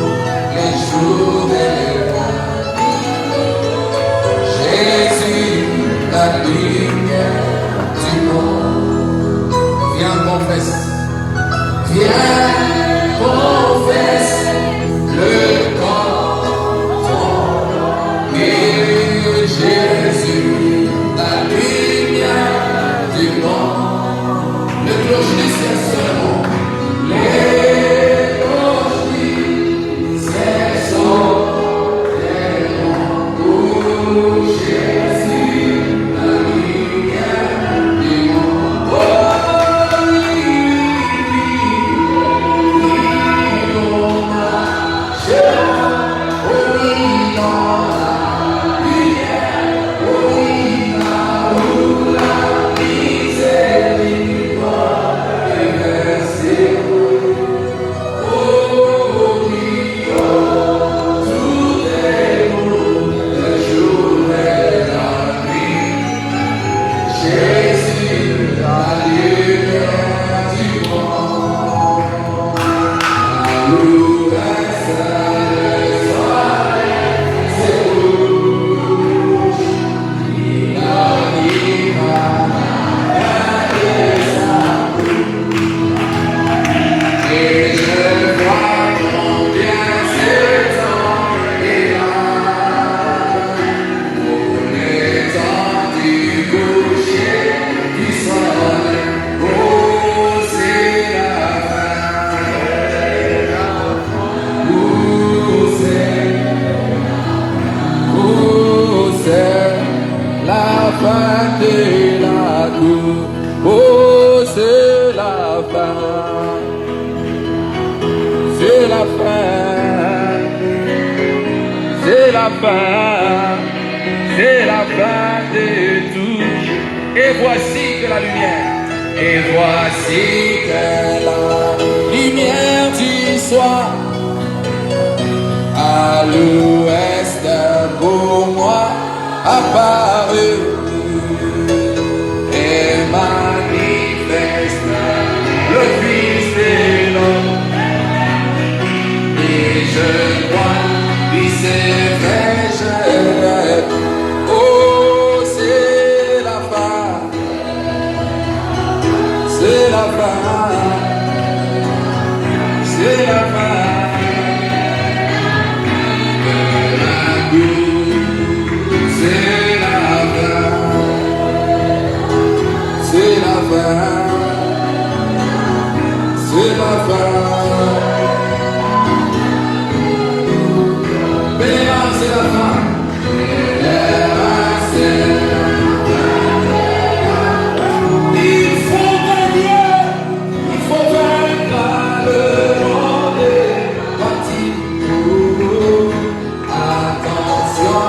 les jours de la vie. Jésus, la lumière du monde. Viens, confesse. Viens, confesse le corps et Jésus, la lumière du monde. Le cloche du ciel seulement. Les cloches du ciel sont pour Jésus, la lumière du monde. Oh, oui, on marchera, oui, dans la lumière, oui, là où la miséricorde est versée. Oh, oui, autour de nous, le jour et la nuit. Jésus, la lumière du monde. L'ouest, le soleil s'ébouche. Il arrive à regarder sa bouche. Et je vois combien ce temps est là. Pour les temps du coucher du soleil. Oh, c'est la fin. Oh, c'est la fin de la cour. Oh, c'est la fin. C'est la fin. C'est la fin. C'est la fin de tout. Et voici que la lumière. Et voici que la lumière du soir à l'ouest pour moi apparu et manifeste le Fils de l'homme. Et je crois, oui c'est vrai, je rêve. Oh, c'est la fin. c'est la fin, c'est la fin. C'est la fin, c'est la fin. Bénémoine, c'est la fin. Il faut gagner, il faut vaincre le monde est parti. Attention,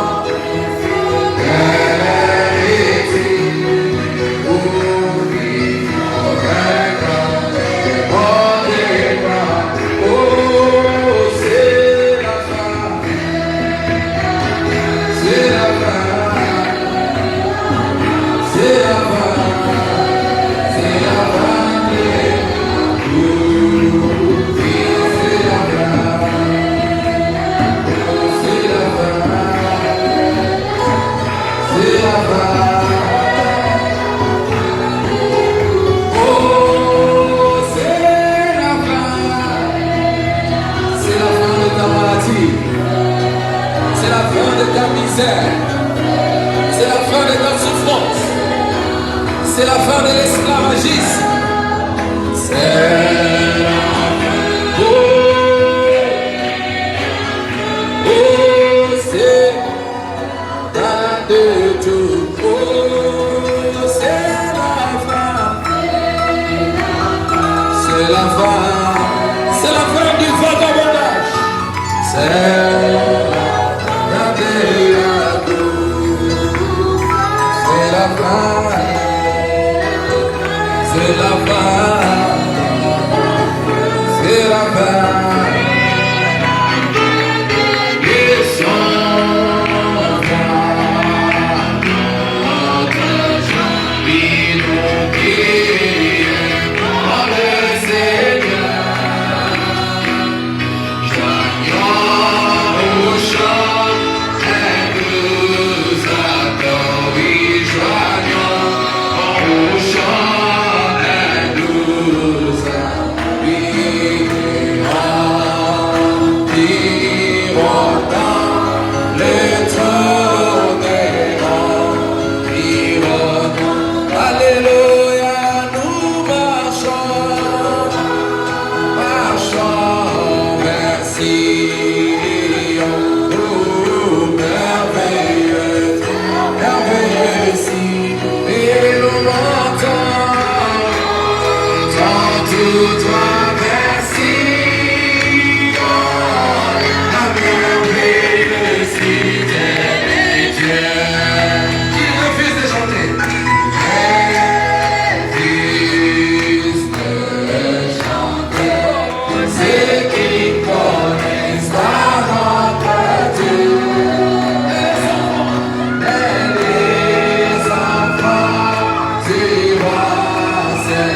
c'est la fin de ta souffrance, c'est la fin de l'esclavagisme, c'est la fin. Oh, c'est la de tout. Oh, c'est la fin, c'est la fin, c'est la fin du vagabondage, c'est la fin, c'est la fin, c'est la fin. Et sans fin, notre joie inoubliée par le Seigneur. Joignons au chant et nous adorons. Joignons au chant et nous irons dans les trônes des grands. Alléluia, nous marchons, merci. Merveilleux signe, et nous montons dans tout toi, merci. La merveilleuse fidèle Dieu. Qui refuse de chanter? Refuse de chanter, c'est qui connaissent la notre Dieu. Tu vois, c'est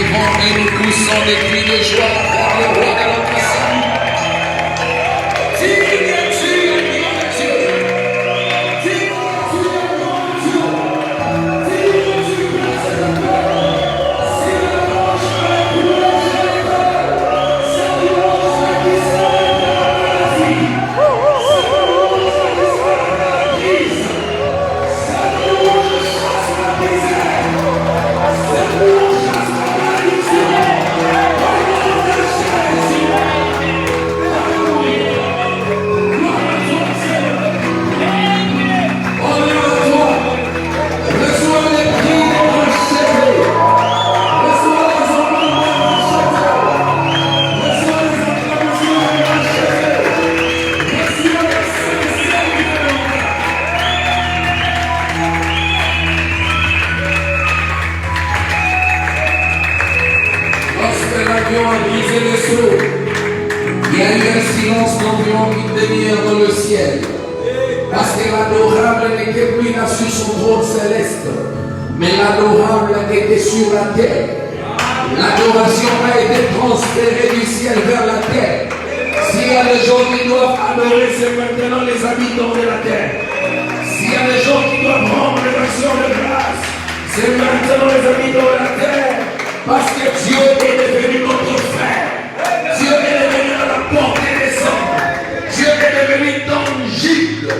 levons et nous poussons des cris de joie vers le roi de notre salut. Il y a eu un silence d'environ une demi-heure dans le ciel. Parce que l'adorable n'était plus là sur son trône céleste, mais l'adorable était sur la terre. L'adoration a été transférée du ciel vers la terre. S'il y a des gens qui doivent adorer, c'est maintenant les habitants de la terre. S'il y a des gens qui doivent rendre des actions de grâce, c'est maintenant les habitants de la terre. Parce que Dieu est devenu notre frère. Dieu est devenu à la portée des hommes. Dieu est devenu tangible.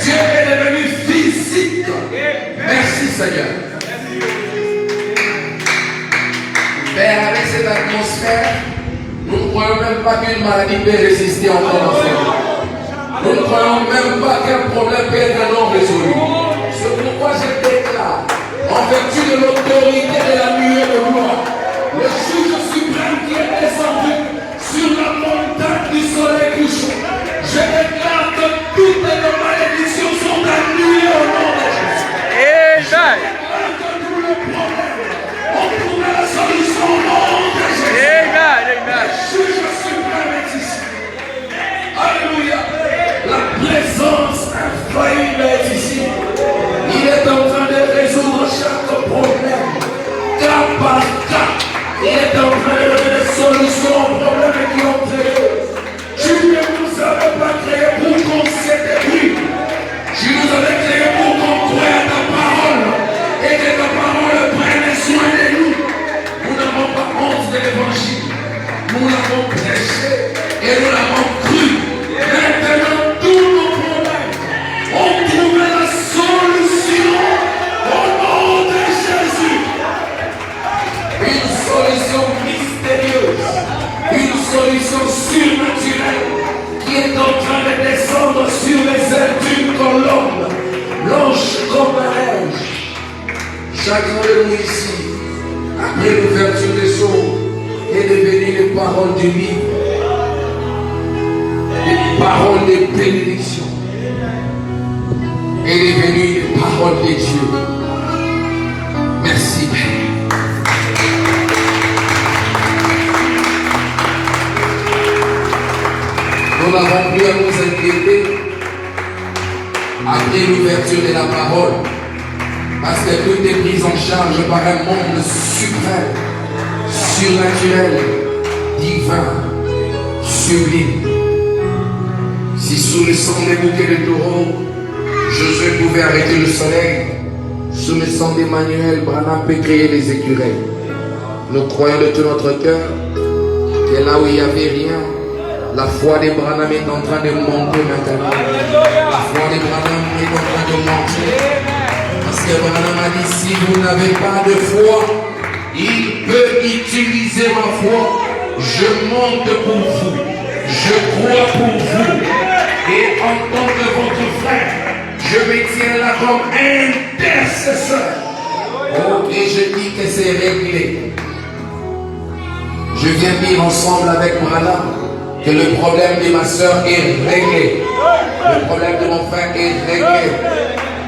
Dieu est devenu physique. Merci Seigneur. Père, avec cette atmosphère, nous ne croyons même pas qu'une maladie peut résister encore en fait. Nous ne croyons même pas qu'un problème peut être non résolu. C'est pourquoi je déclare, en vertu de l'autorité de la nuée de gloire, le juge suprême qui est descendu sur la montagne du soleil couchant, je déclare que toutes les malédictions sont annulées au nom de Jésus. Amen. On trouve la solution au nom de Jésus. Amen. Le juge suprême est ici. Alléluia. La présence infaillible est ici. Il est en train de résoudre chaque problème. Cas par cas. Il est en train de donner des solutions aux problèmes qui ont créé. Tu ne nous avais pas créé pour qu'on s'établit. Tu nous avais créé pour qu'on croie à ta parole. Et que ta parole prenne soin de nous. Nous n'avons pas honte de l'évangile. Nous l'avons prêché et nous l'avons cru. Maintenant, tous nos problèmes ont trouvé la solution au nom de Jésus. Une solution mystérieuse, une solution surnaturelle qui est en train de descendre sur les ailes d'une colombe, blanche comme la neige. Chacun de nous ici, après l'ouverture des eaux, est devenu les paroles du livre, les paroles de bénédiction, est devenu les paroles de Dieu. Merci Père. Nous n'avons plus à nous inquiéter après l'ouverture de la parole, parce que tout est pris en charge par un monde suprême, surnaturel, divin, sublime. Si sous le sang des bouquets de taureaux, Josué pouvait arrêter le soleil, sous le sang d'Emmanuel, Branham peut créer des écureuils. Nous croyons de tout notre cœur que là où il n'y avait rien, la foi des Branham est en train de monter maintenant. La foi des Branham est en train de monter. Parce que Branham a dit, si vous n'avez pas de foi, il peut utiliser ma foi. Je monte pour vous. Je crois pour vous. Et en tant que votre frère, je me tiens là comme intercesseur. Oh, et je dis que c'est réglé. Je viens dire ensemble avec Branham que le problème de ma soeur est réglé. Le problème de mon frère est réglé.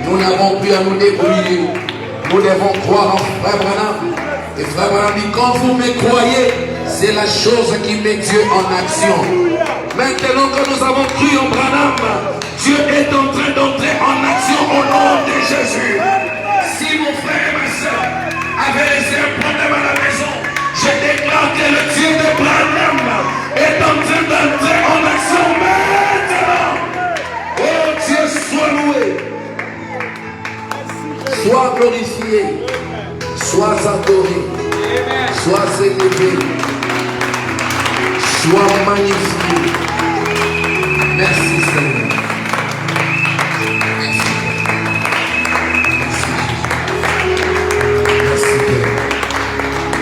Nous n'avons plus à nous débrouiller. Nous devons croire en frère Branham. Et frère Branham dit, quand vous me croyez, c'est la chose qui met Dieu en action. Maintenant que nous avons cru en Branham, Dieu est en train d'entrer en action au nom de Jésus. Si mon frère et ma soeur avaient laissé un problème à la maison, je glorifié, sois adoré, sois élevé, sois magnifié. Merci Seigneur. Merci. Merci Père.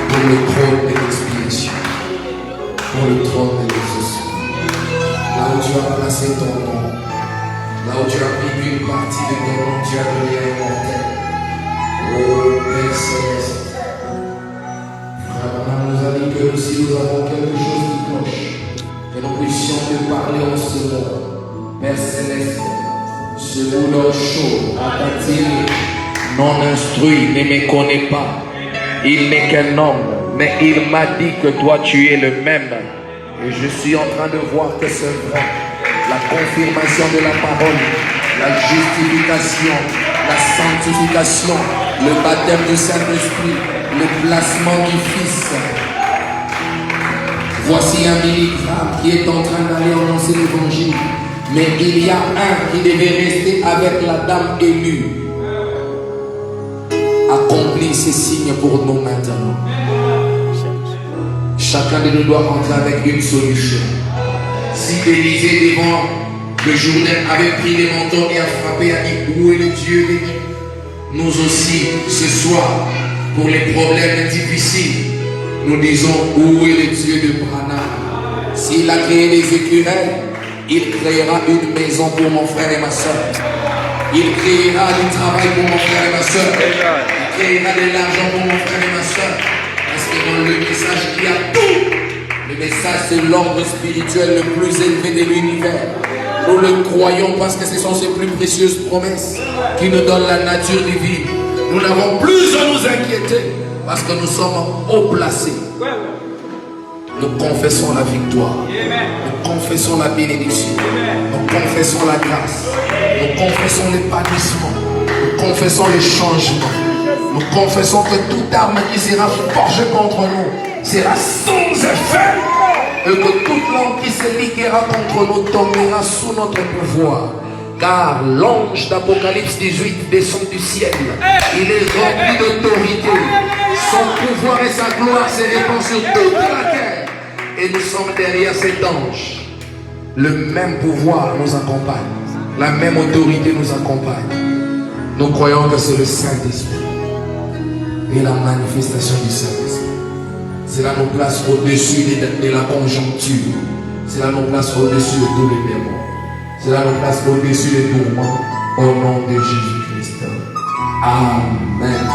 Pour le trône de l'expiation, pour le trône de l'exaucement. Là où tu as placé ton nom, là où tu as pris une partie de ton nom, tu as donné à immortel. Oh Père Céleste, Frère, nous a dit que si nous avons quelque chose qui cloche, que nous puissions te parler en ce moment. Père Céleste, ce boulot chaud, a-t-il non instruit, ne me connaît pas. Il n'est qu'un homme, mais il m'a dit que toi tu es le même. Et je suis en train de voir que c'est vrai. La confirmation de la parole, la justification, la sanctification, le baptême du Saint-Esprit, le placement du Fils. Voici un milligramme qui est en train d'aller annoncer l'évangile. Mais il y a un qui devait rester avec la dame élue. Accomplis ces signes pour nous maintenant. Chacun de nous doit rentrer avec une solution. Si Élisée devant le Jourdain avait pris les manteaux et a frappé, a dit où est le Dieu béni? Nous aussi, ce soir, pour les problèmes difficiles, nous disons où est le Dieu de Branham? S'il a créé les écureuils, il créera une maison pour mon frère et ma soeur. Il créera du travail pour mon frère et ma soeur. Il créera de l'argent pour mon frère et ma soeur. Parce que dans le message, il y a tout. Le message, c'est l'ordre spirituel le plus élevé de l'univers. Nous le croyons parce que ce sont ses plus précieuses promesses qui nous donnent la nature divine. Nous n'avons plus à nous inquiéter parce que nous sommes haut placés. Nous confessons la victoire. Nous confessons la bénédiction. Nous confessons la grâce. Nous confessons l'épanouissement. Nous confessons les changements. Nous confessons que toute arme qui sera forgée contre nous sera sans effet. Et que toute langue qui se liguera contre nous tombera sous notre pouvoir. Car l'ange d'Apocalypse 18 descend du ciel. Il est rempli d'autorité. Son pouvoir et sa gloire se répandent sur toute la terre. Et nous sommes derrière cet ange. Le même pouvoir nous accompagne. La même autorité nous accompagne. Nous croyons que c'est le Saint-Esprit et la manifestation du Saint-Esprit. Cela nous place au-dessus de la conjoncture. Cela nous place au-dessus de tous les démons. Cela nous place au-dessus des tourments. Au nom de Jésus-Christ. Amen.